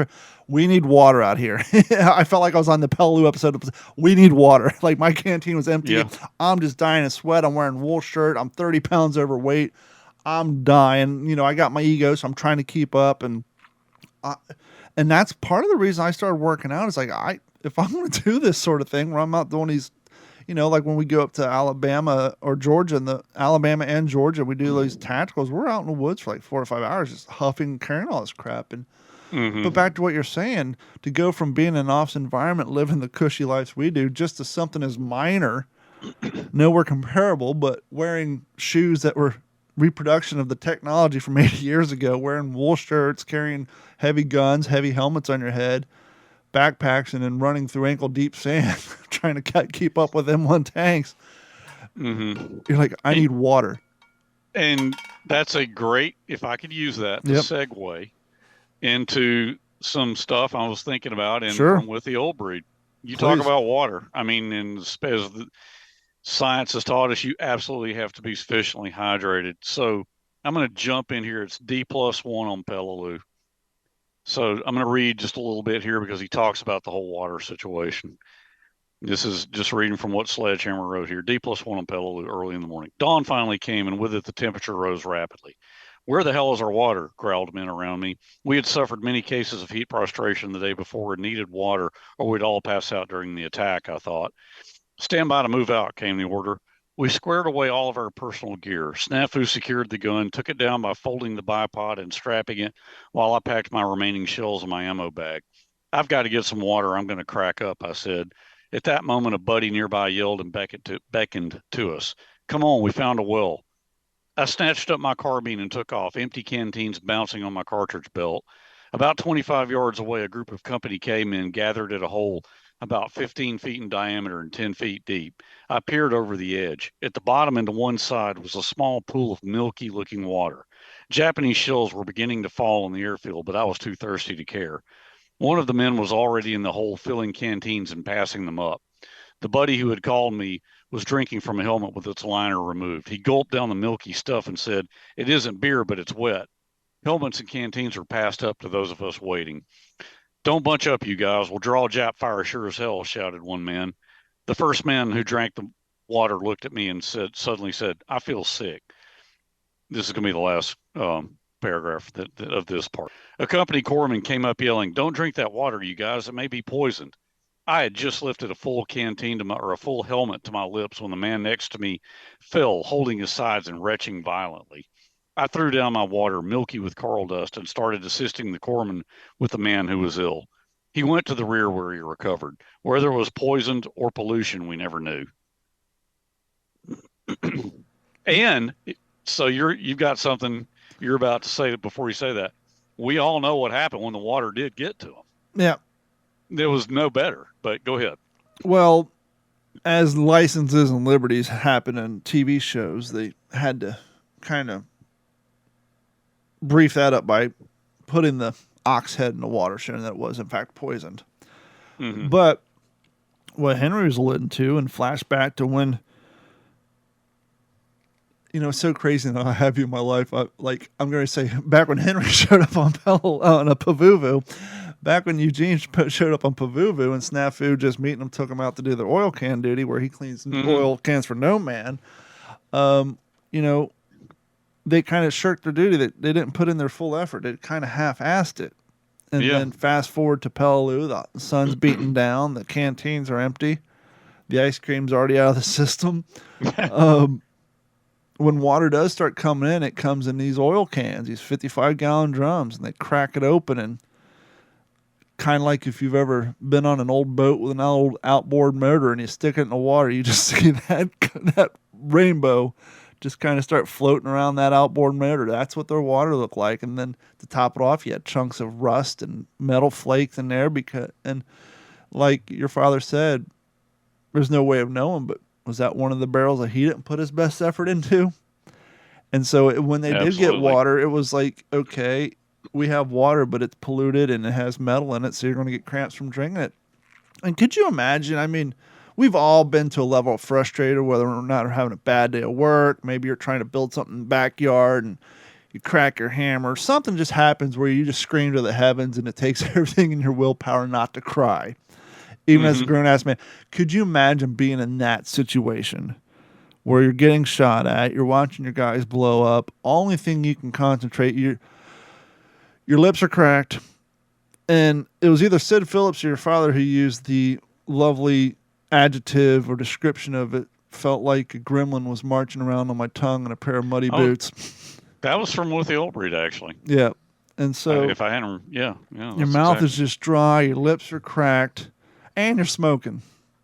we need water out here. I felt like I was on the Pellew episode of we need water. Like my canteen was empty. Yeah. I'm just dying of sweat. I'm wearing a wool shirt. I'm 30 pounds overweight. I'm dying. You know, I got my ego, so I'm trying to keep up. And that's part of the reason I started working out is like, if I'm going to do this sort of thing where I'm out doing these, you know, like when we go up to Alabama or Georgia, and the Alabama and Georgia, we do these tacticals. We're out in the woods for like 4 or 5 hours, just huffing, carrying all this crap. And but back to what you're saying, to go from being in an office environment, living the cushy lives we do, just to something as minor, nowhere comparable, but wearing shoes that were reproduction of the technology from 80 years ago, wearing wool shirts, carrying heavy guns, heavy helmets on your head, backpacks, and then running through ankle-deep sand, trying to keep up with M1 tanks. You're like, I need water. And that's a great, if I could use that, to segue into some stuff I was thinking about from with the old breed. You talk about water. I mean, as the science has taught us, you absolutely have to be sufficiently hydrated. So I'm going to jump in here. It's D+1 on Pellew. So I'm going to read just a little bit here because he talks about the whole water situation. This is just reading from what Sledgehammer wrote here. D+1 on Pellew early in the morning. Dawn finally came, and with it the temperature rose rapidly. Where the hell is our water? Growled men around me. We had suffered many cases of heat prostration the day before and needed water, or we'd all pass out during the attack, I thought. Stand by to move out, came the order. We squared away all of our personal gear. Snafu secured the gun, took it down by folding the bipod and strapping it while I packed my remaining shells in my ammo bag. I've got to get some water. I'm going to crack up, I said. At that moment, a buddy nearby yelled and beckoned to us. Come on, we found a well. I snatched up my carbine and took off, empty canteens bouncing on my cartridge belt. About 25 yards away, a group of Company K men gathered at a hole about 15 feet in diameter and 10 feet deep. I peered over the edge. At the bottom and to one side was a small pool of milky-looking water. Japanese shells were beginning to fall on the airfield, but I was too thirsty to care. One of the men was already in the hole filling canteens and passing them up. The buddy who had called me was drinking from a helmet with its liner removed. He gulped down the milky stuff and said, "It isn't beer, but it's wet." Helmets and canteens were passed up to those of us waiting. "Don't bunch up, you guys. We'll draw Jap fire sure as hell," shouted one man. The first man who drank the water looked at me and suddenly said, "I feel sick." This is going to be the last paragraph of this part. A company corpsman came up yelling, "Don't drink that water, you guys. It may be poisoned." I had just lifted a full canteen or a full helmet to my lips when the man next to me fell, holding his sides and retching violently. I threw down my water, milky with coral dust, and started assisting the corpsman with the man who was ill. He went to the rear where he recovered. Whether it was poisoned or pollution, we never knew. And so you've got something you're about to say before you say that. We all know what happened when the water did get to him. Yeah. There was no better, but go ahead. Well, as licenses and liberties happen in TV shows, they had to kind of brief that up by putting the ox head in the water, showing that it was in fact poisoned. Mm-hmm. But what Henry was alluding to, and flashback to when, it's so crazy that I have you in my life. I'm going to say back when Henry showed up on a Pavuvu, back when Eugene showed up on Pavuvu and Snafu just meeting him, took him out to do their oil can duty where he cleans oil cans for no man. They kind of shirked their duty. They didn't put in their full effort. They kind of half-assed it. And then fast forward to Peleliu, the sun's beaten down, the canteens are empty, the ice cream's already out of the system. When water does start coming in, it comes in these oil cans, these 55-gallon drums, and they crack it open. And kind of like if you've ever been on an old boat with an old outboard motor and you stick it in the water, you just see that rainbow just kind of start floating around that outboard motor. That's what their water looked like. And then to top it off, you had chunks of rust and metal flakes in there and like your father said, there's no way of knowing, but was that one of the barrels that he didn't put his best effort into? And so when they did get water, it was like, okay, we have water, but it's polluted and it has metal in it, so you're going to get cramps from drinking it. And could you imagine? I mean, we've all been to a level of frustrated, whether or not we're having a bad day at work. Maybe you're trying to build something in the backyard and you crack your hammer. Something just happens where you just scream to the heavens and it takes everything in your willpower not to cry. Even as a grown-ass man. Could you imagine being in that situation where you're getting shot at, you're watching your guys blow up, only thing you can concentrate, your lips are cracked, and it was either Sid Phillips or your father who used the lovely adjective or description of it, felt like a gremlin was marching around on my tongue in a pair of muddy boots. That was from With the Old Breed, actually. Yeah. And so if I hadn't, your mouth is just dry, your lips are cracked, and you're smoking.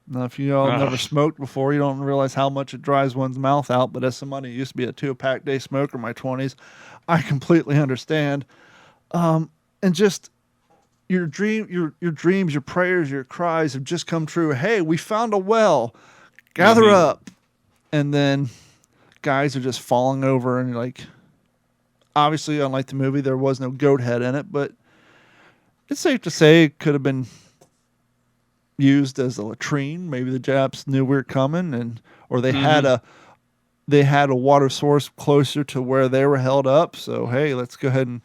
Now, if you all never smoked before, you don't realize how much it dries one's mouth out. But as somebody who used to be a 2-pack day smoker in my 20s, I completely understand. And just your dreams, your prayers, your cries have just come true. Hey, we found a well. Gather up. And then guys are just falling over, and like, obviously, unlike the movie, there was no goat head in it, but it's safe to say it could have been used as a latrine. Maybe the Japs knew we were coming, or they had a water source closer to where they were held up. So hey, let's go ahead and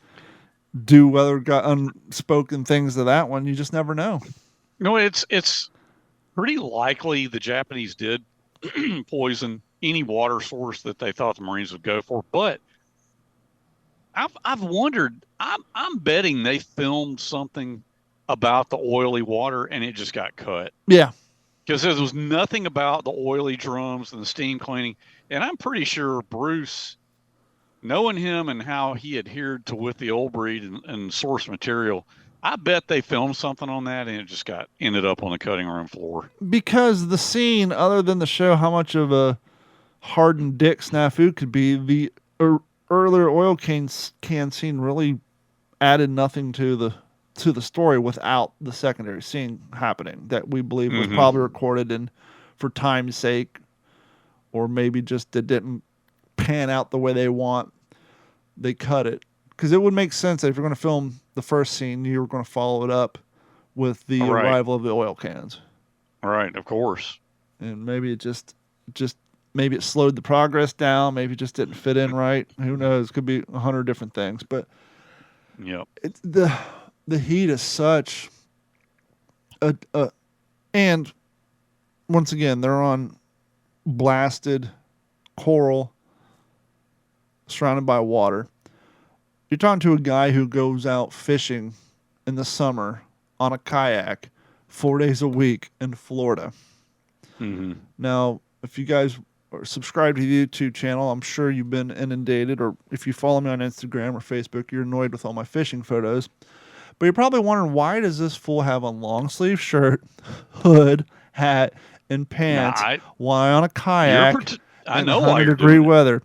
do whether got unspoken things to that one. You just never know. No, it's pretty likely the Japanese did poison any water source that they thought the Marines would go for. But I've wondered. I'm betting they filmed something about the oily water and it just got cut. Yeah. Because there was nothing about the oily drums and the steam cleaning. And I'm pretty sure Bruce, knowing him and how he adhered to With the Old Breed and source material, I bet they filmed something on that and it just ended up on the cutting room floor. Because the scene, other than to show how much of a hardened dick Snafu could be, the earlier oil can scene really added nothing to the story without the secondary scene happening that we believe was probably recorded and for time's sake, or maybe just it didn't pan out the way they want. They cut it because it would make sense that if you're going to film the first scene, you were going to follow it up with the arrival of the oil cans. All right, of course. And maybe it just maybe it slowed the progress down. Maybe it just didn't fit in right. Who knows? Could be 100 different things. But it's the heat is such and once again, they're on blasted coral surrounded by water. You're talking to a guy who goes out fishing in the summer on a kayak 4 days a week in Florida. Now, if you guys or subscribe to the YouTube channel, I'm sure you've been inundated, or if you follow me on Instagram or Facebook, you're annoyed with all my fishing photos. But you're probably wondering, why does this fool have a long sleeve shirt, hood, hat, and pants? Why on a kayak in 100-degree weather?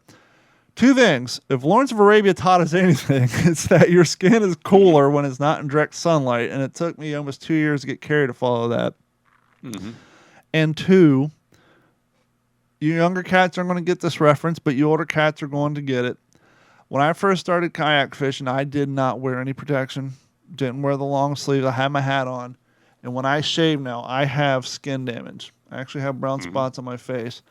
Two things. If Lawrence of Arabia taught us anything, it's that your skin is cooler when it's not in direct sunlight. And it took me almost 2 years to get Carrie to follow that. Mm-hmm. And two, you younger cats aren't going to get this reference, but you older cats are going to get it. When I first started kayak fishing, I did not wear any protection. Didn't wear the long sleeves. I had my hat on. And when I shave now, I have skin damage. I actually have brown spots on my face.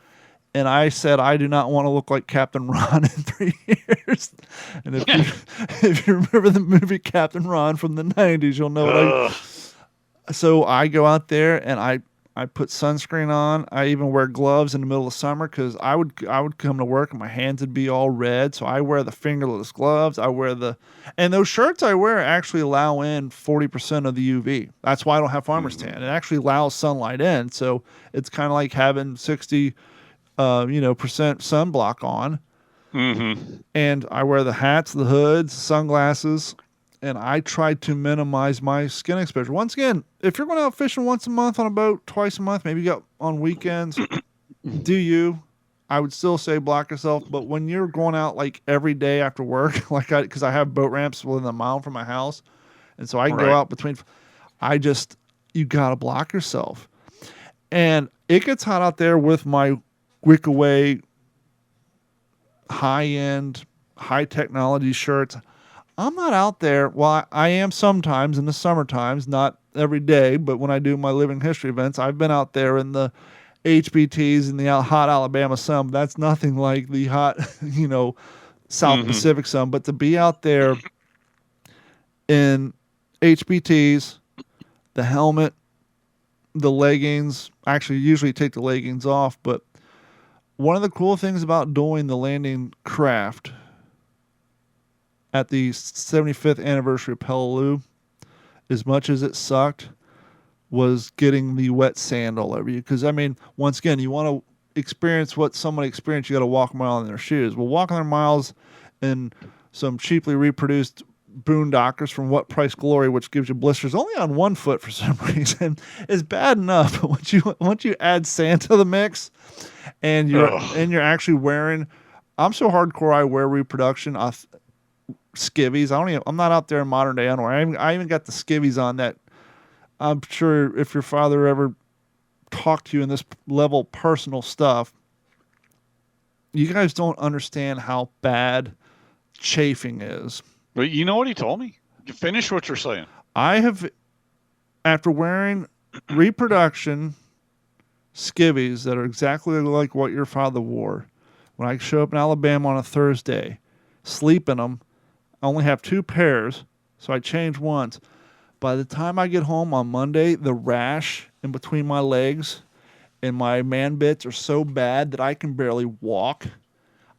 And I said, I do not want to look like Captain Ron in 3 years. And if you remember the movie Captain Ron from the 90s, you'll know So I go out there and I put sunscreen on. I even wear gloves in the middle of summer because I would come to work and my hands would be all red. So I wear the fingerless gloves. And those shirts I wear actually allow in 40% of the UV. That's why I don't have farmer's tan. It actually allows sunlight in. So it's kind of like having 60% sunblock on. Mm-hmm. And I wear the hats, the hoods, sunglasses, and I try to minimize my skin exposure. Once again, if you're going out fishing once a month on a boat, twice a month, maybe you got on weekends, do you? I would still say block yourself. But when you're going out like every day after work, because I have boat ramps within a mile from my house, and so I can go out between. You got to block yourself. And it gets hot out there with my Wickaway high-end, high-technology shirts. I'm not out there. Well, I am sometimes in the summer times, not every day, but when I do my living history events, I've been out there in the HBTs in the hot Alabama sun. But that's nothing like the hot, South Pacific sun. But to be out there in HBTs, the helmet, the leggings, actually usually take the leggings off, but one of the cool things about doing the landing craft at the 75th anniversary of Peleliu, as much as it sucked, was getting the wet sand all over you. Because, once again, you want to experience what somebody experienced, you got to walk a mile in their shoes. Well, walking their miles in some cheaply reproduced boondockers from What Price Glory, which gives you blisters only on one foot for some reason, is bad enough. But once you add sand to the mix, and you're actually wearing, I'm so hardcore, I wear reproduction skivvies. I'm not out there in modern day underwear. I even got the skivvies on that. I'm sure if your father ever talked to you in this level personal stuff, you guys don't understand how bad chafing is. But you know what he told me? Finish what you're saying. I have, after wearing reproduction skivvies that are exactly like what your father wore, when I show up in Alabama on a Thursday, sleep in them, I only have 2 pairs, so I change once. By the time I get home on Monday, the rash in between my legs and my man bits are so bad that I can barely walk.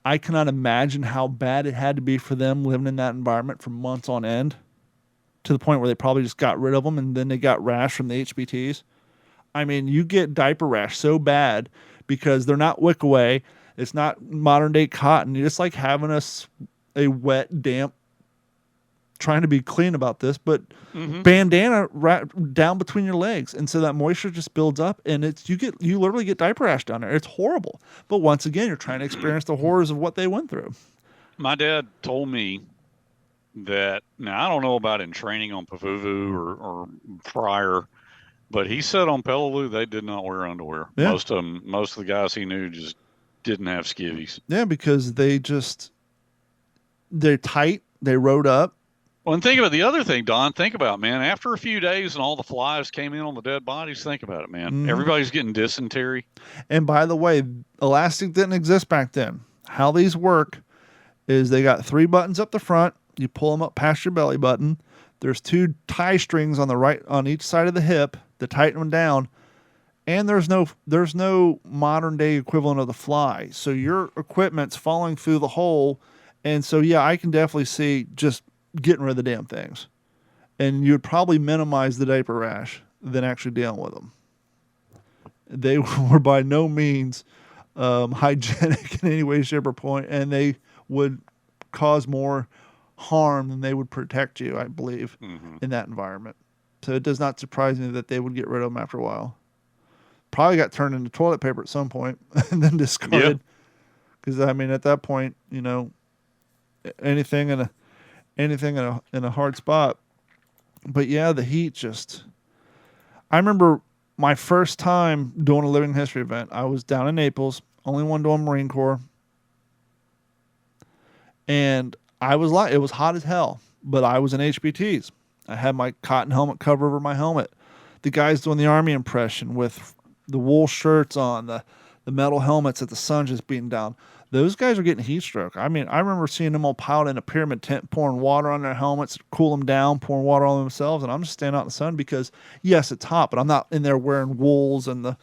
I cannot imagine how bad it had to be for them living in that environment for months on end, to the point where they probably just got rid of them and then they got rash from the HBTs. You get diaper rash so bad because they're not Wickaway. It's not modern day cotton. You're just like having a wet, damp, trying to be clean about this, but bandana down between your legs. And so that moisture just builds up and you literally get diaper rash down there. It's horrible. But once again, you're trying to experience the horrors of what they went through. My dad told me that, now I don't know about in training on Pavuvu or prior, but he said on Peleliu they did not wear underwear. Yeah. Most of the guys he knew just didn't have skivvies. Yeah, because they're tight, they rode up. Well, and think about the other thing, Don. Think about, man, after a few days and all the flies came in on the dead bodies, think about it, man. Everybody's getting dysentery. And by the way, elastic didn't exist back then. How these work is they got 3 buttons up the front. You pull them up past your belly button. There's 2 tie strings on each side of the hip to tighten them down. And there's no modern day equivalent of the fly. So your equipment's falling through the hole. And so, yeah, I can definitely see just getting rid of the damn things. And you would probably minimize the diaper rash than actually dealing with them. They were by no means hygienic in any way, shape, or point, and they would cause more harm than they would protect you, I believe, in that environment. So it does not surprise me that they would get rid of them after a while. Probably got turned into toilet paper at some point and then discarded. Because I mean, at that point, you know, anything in a hard spot. But yeah, the heat just. I remember my first time doing a living history event. I was down in Naples, only one doing Marine Corps, and it was hot as hell, but I was in HBTs. I had my cotton helmet cover over my helmet. The guys doing the Army impression with the wool shirts on, the metal helmets that the sun just beating down. Those guys are getting heat stroke. I mean, I remember seeing them all piled in a pyramid tent, pouring water on their helmets, cool them down, pouring water on themselves, and I'm just standing out in the sun because, yes, it's hot, but I'm not in there wearing wools and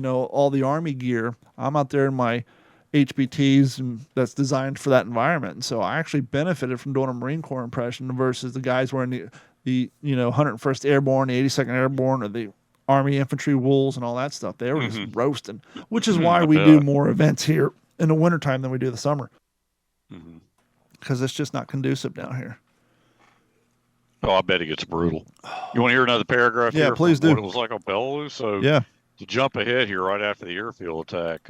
all the Army gear. I'm out there in my HBTs, and that's designed for that environment. And so I actually benefited from doing a Marine Corps impression versus the guys wearing the 101st Airborne, the 82nd Airborne, or the Army infantry wools and all that stuff. They were just roasting, which is why we do more events here in the wintertime than we do the summer. Because it's just not conducive down here. Oh, I bet it gets brutal. You want to hear another paragraph here? Yeah, please do. What it was like on Belarus? So yeah. To jump ahead here right after the airfield attack,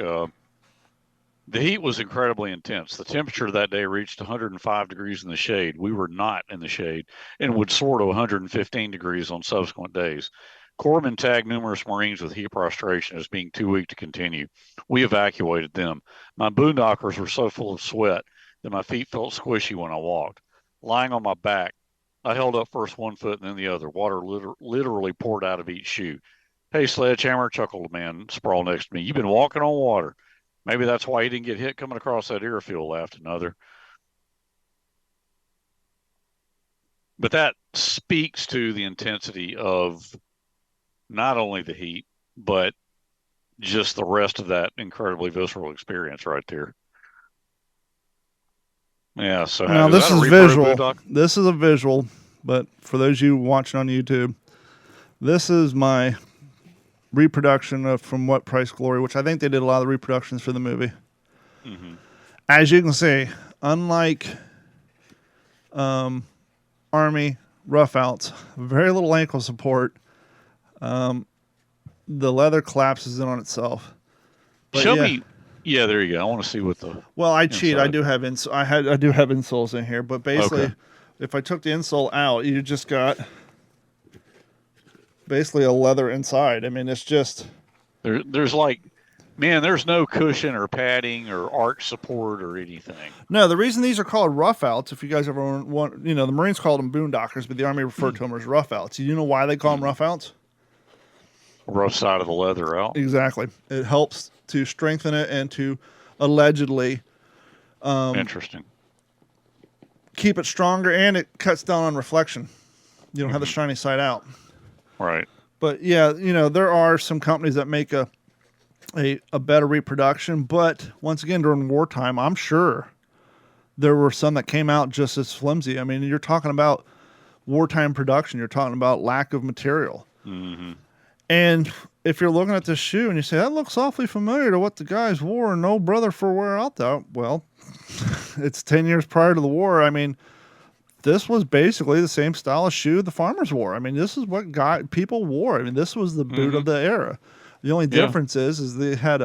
the heat was incredibly intense. The temperature that day reached 105 degrees in the shade. We were not in the shade and would soar to 115 degrees on subsequent days. Corpsmen tagged numerous Marines with heat prostration as being too weak to continue. We evacuated them. My boondockers were so full of sweat that my feet felt squishy when I walked. Lying on my back, I held up first one foot and then the other. Water literally poured out of each shoe. Hey, Sledgehammer, chuckled a man sprawled next to me. You've been walking on water. Maybe that's why you didn't get hit coming across that airfield, laughed another. But that speaks to the intensity of not only the heat, but just the rest of that incredibly visceral experience right there. Yeah, so now this is visual. This is a visual, but for those of you watching on YouTube, this is my reproduction of From What Price Glory, which I think they did a lot of the reproductions for the movie. As you can see, unlike Army roughouts, very little ankle support. The leather collapses in on itself. But Show me. Yeah, there you go. I want to see what the. Well, I cheat. I do have I do have insoles in here, but basically, if I took the insole out, you just got basically a leather inside. I mean, it's just there's like, man, there's no cushion or padding or arch support or anything. No, the reason these are called roughouts, if you guys ever want, the Marines called them boondockers, but the Army referred to them as roughouts. You know why they call them roughouts? Rough side of the leather out. Exactly. It helps to strengthen it and to allegedly interesting. Keep it stronger, and it cuts down on reflection. You don't have the shiny side out. Right. But yeah, there are some companies that make a better reproduction, but once again, during wartime, I'm sure there were some that came out just as flimsy. I mean, you're talking about wartime production. You're talking about lack of material. And if you're looking at this shoe and you say, that looks awfully familiar to what the guys wore and no brother for wear out there. Well, it's 10 years prior to the war. I mean, this was basically the same style of shoe the farmers wore. I mean, this is what people wore. I mean, this was the boot of the era. The only difference is they had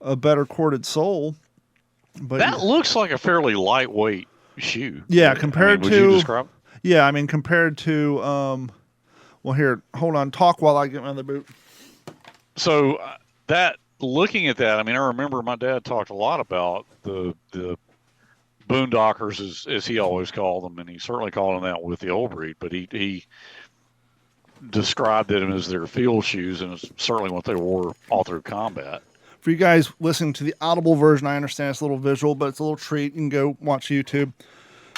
a better corded sole. But that looks like a fairly lightweight shoe. Yeah, compared would you describe? Yeah, I mean, compared to well, here, hold on. Talk while I get my other boot. So looking at that, I mean, I remember my dad talked a lot about the boondockers, as he always called them, and he certainly called them that with the old breed. But he described them as their field shoes, and it's certainly what they wore all through combat. For you guys listening to the audible version, I understand it's a little visual, but it's a little treat. You can go watch YouTube.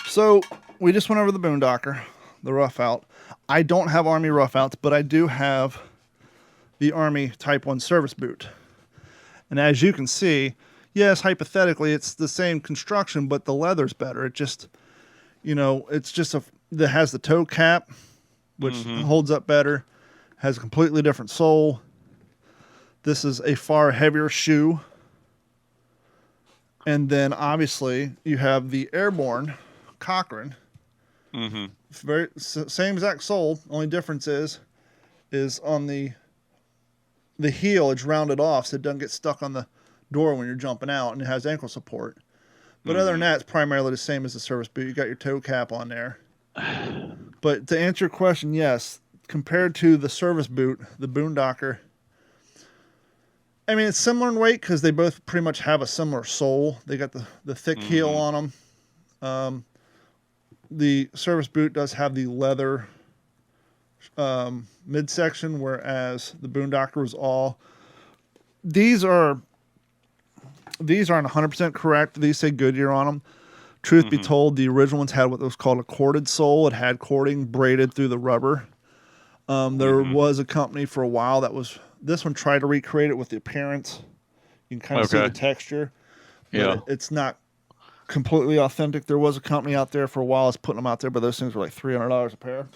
So we just went over the boondocker, the rough out. I don't have Army roughouts, but I do have the Army Type 1 service boot. And as you can see, yes, hypothetically, it's the same construction, but the leather's better. It just, it's just that has the toe cap, which holds up better, has a completely different sole. This is a far heavier shoe. And then obviously you have the airborne Cochrane. Mm-hmm. Same exact sole. Only difference is on the heel, it's rounded off so it doesn't get stuck on the door when you're jumping out, and it has ankle support. But other than that, it's primarily the same as the service boot. You got your toe cap on there. But to answer your question, yes, compared to the service boot, the Boondocker, I mean, it's similar in weight because they both pretty much have a similar sole. They got the thick heel on them. The service boot does have the leather midsection, whereas the Boondocker was all. These aren't 100% correct. These say Goodyear on them. Truth be told, the original ones had what was called a corded sole. It had cording braided through the rubber. There was a company for a while this one tried to recreate it with the appearance. You can kind of see the texture. But it's not completely authentic. There was a company out there for a while that's putting them out there, but those things were like $300 a pair.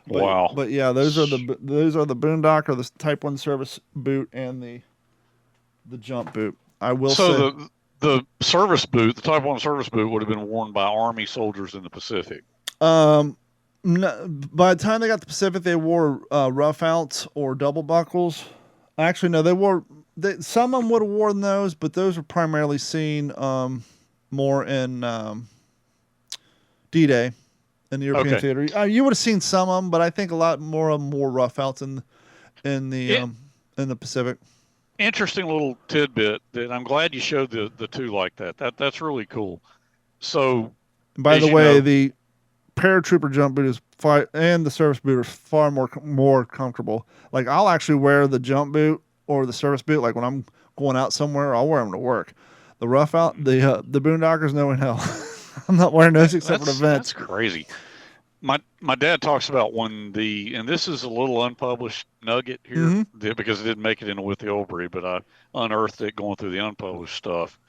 Wow. But yeah, those are the Boondocker, the Type 1 service boot, and the jump boot. I will say. So the service boot, the Type 1 service boot, would have been worn by Army soldiers in the Pacific. No, by the time they got to the Pacific, they wore rough outs or double buckles. Actually, no, some of them would have worn those, but those were primarily seen more in D-Day in the European theater. You would have seen some of them, but I think a lot more of them wore rough outs in the Pacific. Interesting little tidbit that I'm glad you showed the two like that. That's really cool. So, by the way, the paratrooper jump boot and the service boot are far more comfortable. Like, I'll actually wear the jump boot or the service boot. Like when I'm going out somewhere, I'll wear them to work. The rough out, the Boondockers, no in hell. I'm not wearing those except for events. That's crazy. My dad talks about and this is a little unpublished nugget here because it didn't make it in with the Oldbury, but I unearthed it going through the unpublished stuff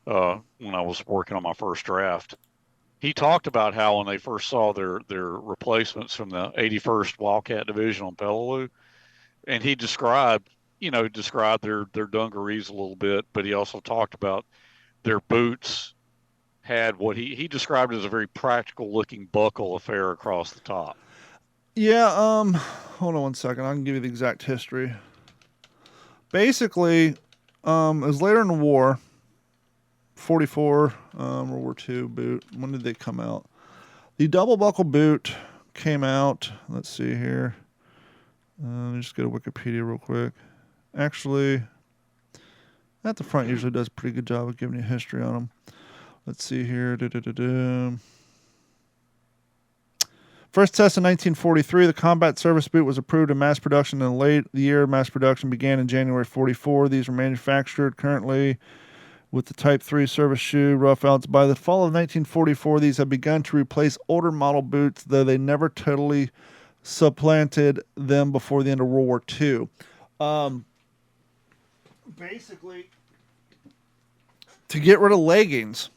when I was working on my first draft. He talked about how when they first saw their replacements from the 81st Wildcat Division on Peleliu, and he described their dungarees a little bit, but he also talked about their boots had what he described as a very practical looking buckle affair across the top. Yeah, hold on one second. I can give you the exact history. Basically, it was later in the war, 44, World War II boot. When did they come out? The double buckle boot came out, let's see here. Let me just go to Wikipedia real quick. Actually, at the front usually does a pretty good job of giving you history on them. Let's see here. First test in 1943, the combat service boot was approved in mass production in late the year. Mass production began in January 44. These were manufactured currently with the Type 3 service shoe rough outs. By the fall of 1944, these had begun to replace older model boots, though they never totally supplanted them before the end of World War II. Basically, to get rid of leggings,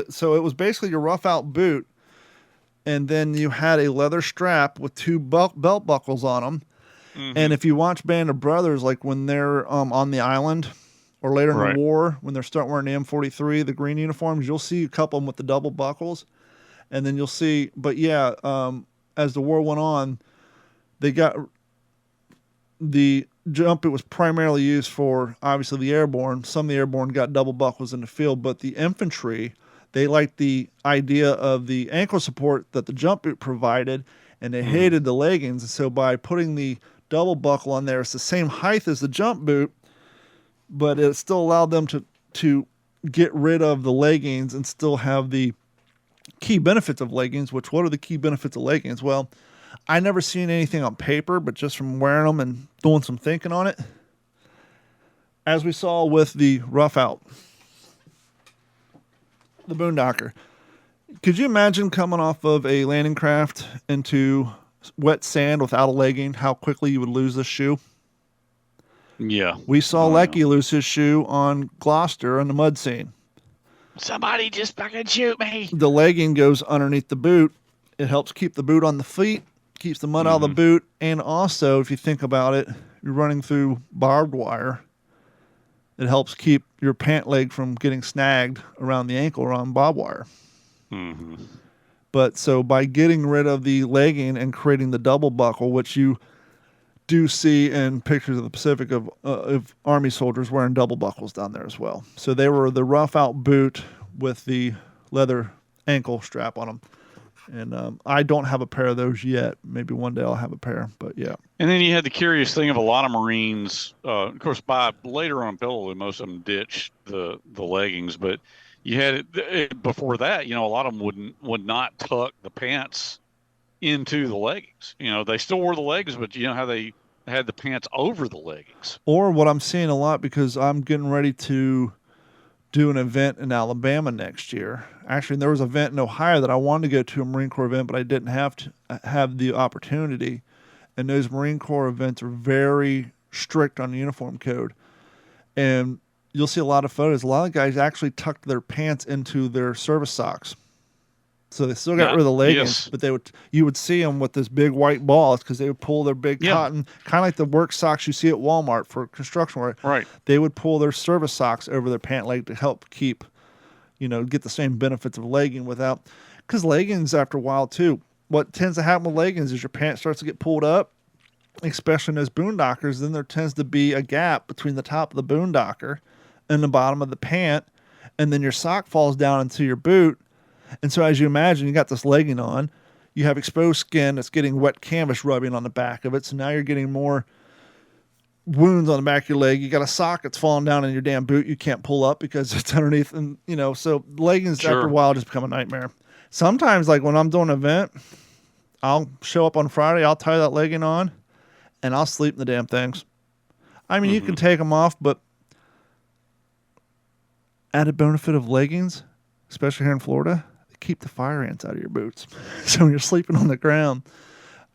so it was basically your rough out boot, and then you had a leather strap with two belt buckles on them. And if you watch Band of Brothers, like when they're on the island or later in the war, when they're starting wearing the M43, the green uniforms, you'll see a couple of them with the double buckles. And then you'll see, but yeah, as the war went on, they got the jump. It was primarily used for, obviously, the airborne. Some of the airborne got double buckles in the field, but the infantry, they liked the idea of the ankle support that the jump boot provided, and they hated the leggings. And so by putting the double buckle on there, it's the same height as the jump boot, but it still allowed them to get rid of the leggings and still have the key benefits of leggings. Which, what are the key benefits of leggings? Well, I never seen anything on paper, but just from wearing them and doing some thinking on it, as we saw with the rough out, the Boondocker. Could you imagine coming off of a landing craft into wet sand without a legging, how quickly you would lose this shoe? Yeah. We saw Lecky lose his shoe on Gloucester in the mud scene. Somebody just fucking shoot me. The legging goes underneath the boot. It helps keep the boot on the feet, keeps the mud out of the boot, and also, if you think about it, you're running through barbed wire. It helps keep your pant leg from getting snagged around the ankle around barbed wire. Mm-hmm. But so by getting rid of the legging and creating the double buckle, which you do see in pictures of the Pacific of Army soldiers wearing double buckles down there as well. So they were the rough out boot with the leather ankle strap on them. And I don't have a pair of those yet. Maybe one day I'll have a pair, but yeah. And then you had the curious thing of a lot of Marines, of course, by later on Pillow, most of them ditched the leggings, but you had it before that, a lot of them would not tuck the pants into the leggings. They still wore the leggings, but you know how they had the pants over the leggings. Or what I'm seeing a lot, because I'm getting ready to do an event in Alabama next year. Actually, there was an event in Ohio that I wanted to go to, a Marine Corps event, but I didn't have the opportunity. And those Marine Corps events are very strict on the uniform code. And you'll see a lot of photos. A lot of guys actually tucked their pants into their service socks. So they still got rid of the leggings, but you would see them with this big white balls because they would pull their big cotton, kind of like the work socks you see at Walmart for construction work. Right. They would pull their service socks over their pant leg to help keep, get the same benefits of legging without, because leggings after a while too, what tends to happen with leggings is your pants starts to get pulled up, especially in those boondockers. Then there tends to be a gap between the top of the boondocker and the bottom of the pant, and then your sock falls down into your boot. And so as you imagine, you got this legging on, you have exposed skin that's getting wet canvas rubbing on the back of it. So now you're getting more wounds on the back of your leg. You got a sock that's falling down in your damn boot you can't pull up because it's underneath. And, so leggings after a while just become a nightmare. Sometimes, like when I'm doing an event, I'll show up on Friday, I'll tie that legging on, and I'll sleep in the damn things. I mean, you can take them off, but added benefit of leggings, especially here in Florida, keep the fire ants out of your boots. So when you're sleeping on the ground,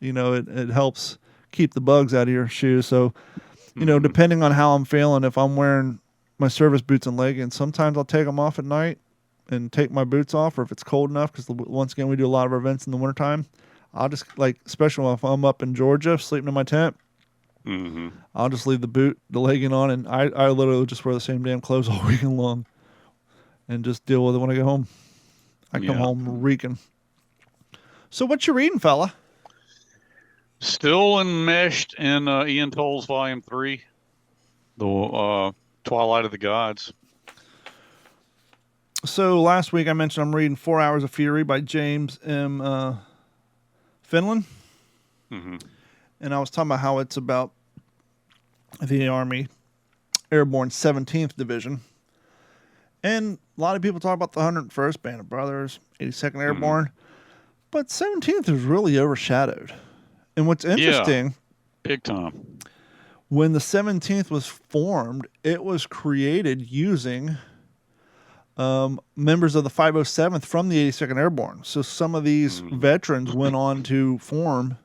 it helps keep the bugs out of your shoes. So, depending on how I'm feeling, if I'm wearing my service boots and leggings, sometimes I'll take them off at night and take my boots off, or if it's cold enough, because once again, we do a lot of our events in the wintertime. I'll just, especially if I'm up in Georgia, sleeping in my tent, I'll just leave the legging on, and I literally just wear the same damn clothes all weekend long and just deal with it when I go home. I come home reeking. So what you reading, fella? Still enmeshed in Ian Toll's Volume 3, The Twilight of the Gods. So last week I mentioned I'm reading 4 Hours of Fury by James M. Finland. And I was talking about how it's about the Army Airborne 17th Division. And a lot of people talk about the 101st Band of Brothers, 82nd Airborne, but 17th is really overshadowed. And what's interesting, big time, when the 17th was formed, it was created using members of the 507th from the 82nd Airborne. So some of these veterans went on to form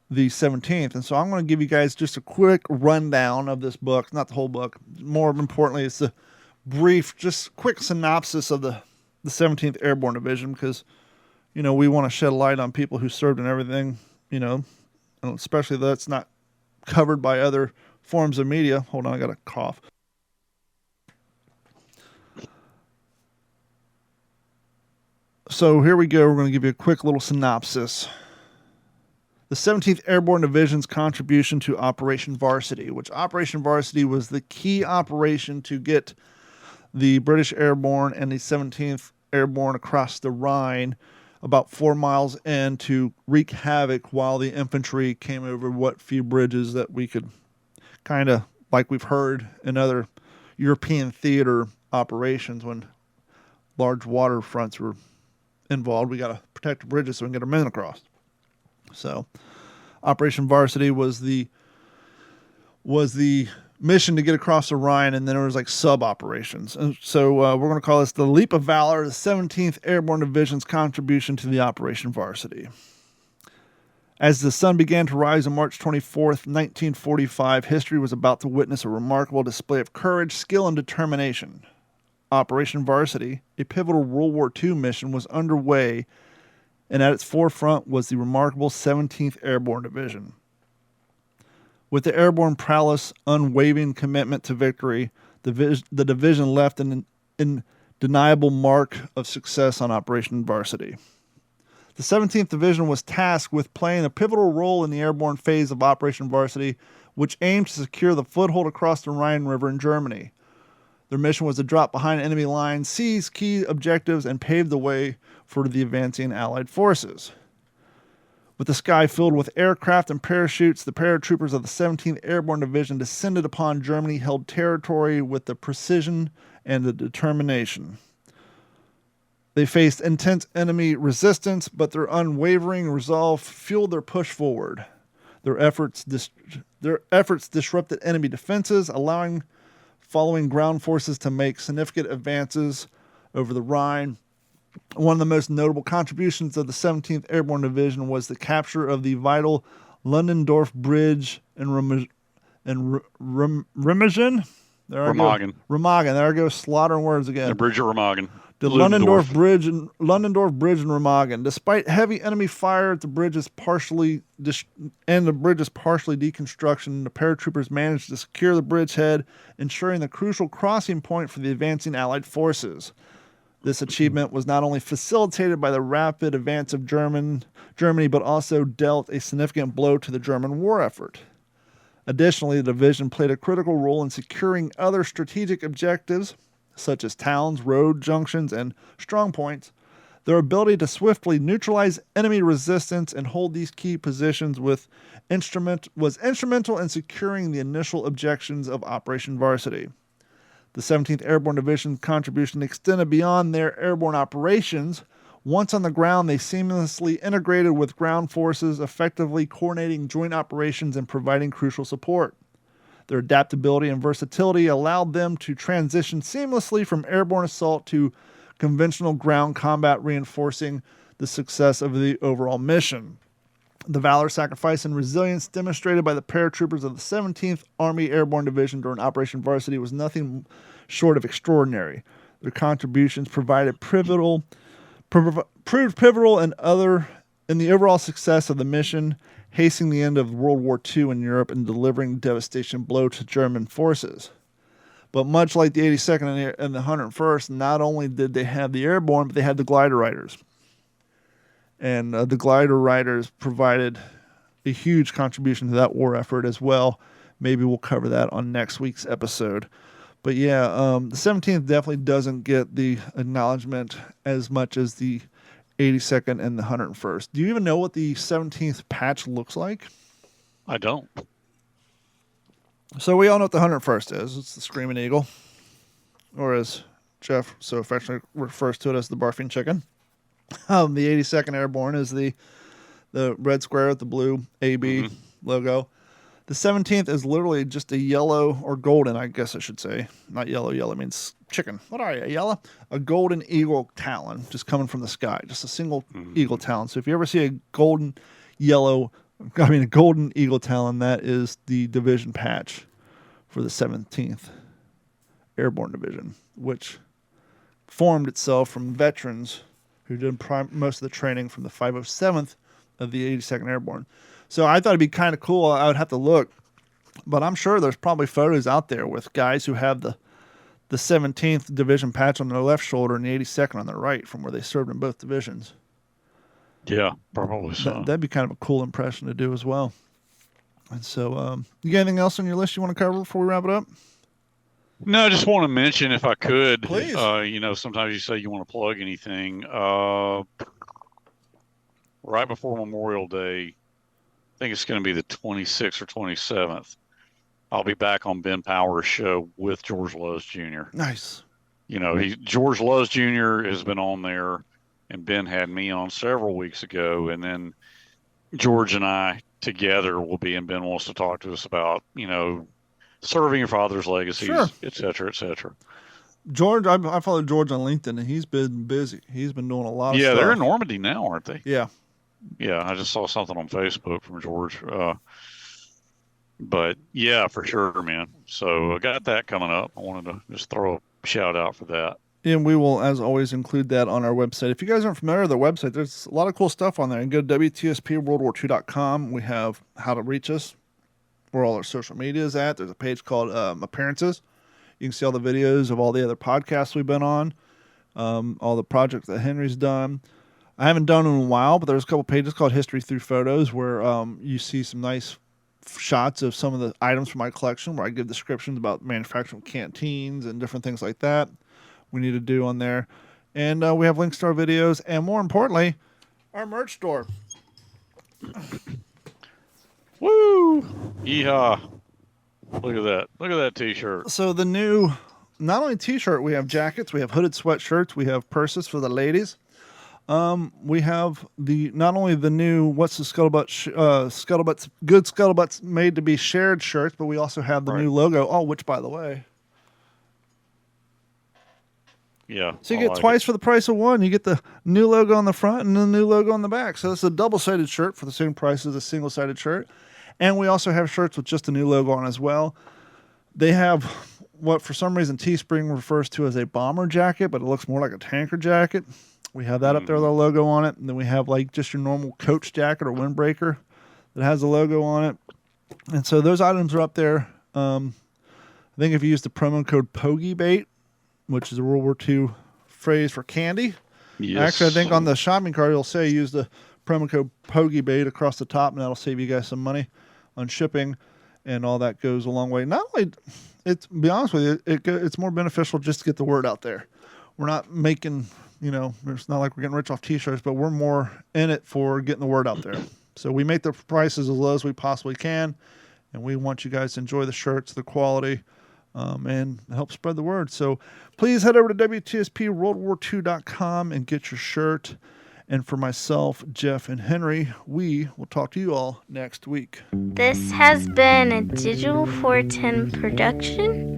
the 17th. And so I'm going to give you guys just a quick rundown of this book, not the whole book. More importantly, it's the brief, just quick synopsis of the 17th Airborne Division, because, we want to shed a light on people who served and everything, and especially that's not covered by other forms of media. Hold on, I got a cough. So here we go. We're going to give you a quick little synopsis. The 17th Airborne Division's contribution to Operation Varsity, which Operation Varsity was the key operation to get the British Airborne and the 17th Airborne across the Rhine about 4 miles in to wreak havoc while the infantry came over what few bridges that we could kind of, like we've heard in other European theater operations when large waterfronts were involved. We got to protect the bridges so we can get our men across. So Operation Varsity was the mission to get across the Rhine, and then there was like sub-operations. And so we're going to call this the Leap of Valor, the 17th Airborne Division's contribution to the Operation Varsity. As the sun began to rise on March 24th, 1945, history was about to witness a remarkable display of courage, skill, and determination. Operation Varsity, a pivotal World War II mission, was underway, and at its forefront was the remarkable 17th Airborne Division. With the airborne prowess, unwavering commitment to victory, The division left an undeniable mark of success on Operation Varsity. The 17th Division was tasked with playing a pivotal role in the airborne phase of Operation Varsity, which aimed to secure the foothold across the Rhine River in Germany. Their mission was to drop behind enemy lines, seize key objectives, and pave the way for the advancing Allied forces. With the sky filled with aircraft and parachutes, the paratroopers of the 17th Airborne Division descended upon Germany-held territory with the precision and the determination. They faced intense enemy resistance, but their unwavering resolve fueled their push forward. Their efforts disrupted enemy defenses, allowing following ground forces to make significant advances over the Rhine. One of the most notable contributions of the 17th Airborne Division was the capture of the vital Ludendorff Bridge in Remagen. Remagen. There I go, slaughtering words again. The Bridge of Remagen. The Ludendorff Bridge in Remagen. Despite heavy enemy fire at the bridge's partially deconstruction, the paratroopers managed to secure the bridgehead, ensuring the crucial crossing point for the advancing Allied forces. This achievement was not only facilitated by the rapid advance of Germany, but also dealt a significant blow to the German war effort. Additionally, the division played a critical role in securing other strategic objectives, such as towns, road junctions, and strongpoints. Their ability to swiftly neutralize enemy resistance and hold these key positions was instrumental in securing the initial objectives of Operation Varsity. The 17th Airborne Division's contribution extended beyond their airborne operations. Once on the ground, they seamlessly integrated with ground forces, effectively coordinating joint operations and providing crucial support. Their adaptability and versatility allowed them to transition seamlessly from airborne assault to conventional ground combat, reinforcing the success of the overall mission. The valor, sacrifice, and resilience demonstrated by the paratroopers of the 17th Army Airborne Division during Operation Varsity was nothing short of extraordinary. Their contributions proved pivotal in the overall success of the mission, hastening the end of World War II in Europe and delivering a devastation blow to German forces. But much like the 82nd and the 101st, not only did they have the airborne, but they had the glider riders. And the glider riders provided a huge contribution to that war effort as well. Maybe we'll cover that on next week's episode. But yeah, the 17th definitely doesn't get the acknowledgement as much as the 82nd and the 101st. Do you even know what the 17th patch looks like? I don't. So we all know what the 101st is. It's the Screaming Eagle, or as Jeff so affectionately refers to it as the Barfing Chicken. The 82nd Airborne is the red square with the blue AB logo. The 17th is literally just a yellow or golden, I guess I should say. Not yellow. Yellow means chicken. What are you, a yellow? A golden eagle talon just coming from the sky. Just a single eagle talon. So if you ever see a golden eagle talon, that is the division patch for the 17th Airborne Division, which formed itself from veterans who did most of the training from the 507th of the 82nd Airborne. So I thought it'd be kind of cool. I would have to look, but I'm sure there's probably photos out there with guys who have the 17th Division patch on their left shoulder and the 82nd on their right from where they served in both divisions. Yeah, probably so. That'd be kind of a cool impression to do as well. And so, you got anything else on your list you want to cover before we wrap it up? No, I just want to mention, if I could, please. Sometimes you say you want to plug anything. Right before Memorial Day, I think it's going to be the 26th or 27th. I'll be back on Ben Power's show with George Lowe's Jr. Nice. George Lowe's Jr. has been on there, and Ben had me on several weeks ago, and then George and I together will be, and Ben wants to talk to us about, serving your father's legacies, sure, et cetera, et cetera. George, I follow George on LinkedIn, and he's been busy. He's been doing a lot of stuff. Yeah, they're in Normandy now, aren't they? Yeah. Yeah, I just saw something on Facebook from George. But yeah, for sure, man. So I got that coming up. I wanted to just throw a shout out for that. And we will, as always, include that on our website. If you guys aren't familiar with our website, there's a lot of cool stuff on there. You can go to WTSPWWWII.com. We have how to reach us, where all our social media is at. There's a page called appearances. You can see all the videos of all the other podcasts we've been on, all the projects that Henry's done. I haven't done in a while, but there's a couple pages called History Through Photos where you see some nice shots of some of the items from my collection where I give descriptions about manufacturing canteens and different things like that we need to do on there. And we have links to our videos and, more importantly, our merch store. Woo! Yeehaw! Look at that. Look at that T-shirt. So the new, not only T-shirt, we have jackets, we have hooded sweatshirts, we have purses for the ladies. We have not only the new What's the Scuttlebutt Scuttlebutts Good Scuttlebutts Made to Be Shared shirts, but we also have the new logo. Oh, which, by the way, yeah. So you get twice for the price of one. You get the new logo on the front and the new logo on the back. So it's a double-sided shirt for the same price as a single-sided shirt. And we also have shirts with just a new logo on as well. They have what, for some reason, Teespring refers to as a bomber jacket, but it looks more like a tanker jacket. We have that up there with our logo on it. And then we have like just your normal coach jacket or windbreaker that has a logo on it. And so those items are up there. I think if you use the promo code POGIEBAIT, which is a World War II phrase for candy. Yes. Actually, I think on the shopping cart, it'll say use the promo code POGIEBAIT across the top, and that'll save you guys some money on shipping, and all that goes a long way. Not only, to be honest with you, it's more beneficial just to get the word out there. We're not making, it's not like we're getting rich off T-shirts, but we're more in it for getting the word out there. So we make the prices as low as we possibly can, and we want you guys to enjoy the shirts, the quality, and help spread the word. So please head over to WTSPWWII.com and get your shirt. And for myself, Jeff, and Henry, we will talk to you all next week. This has been a Digital 410 production.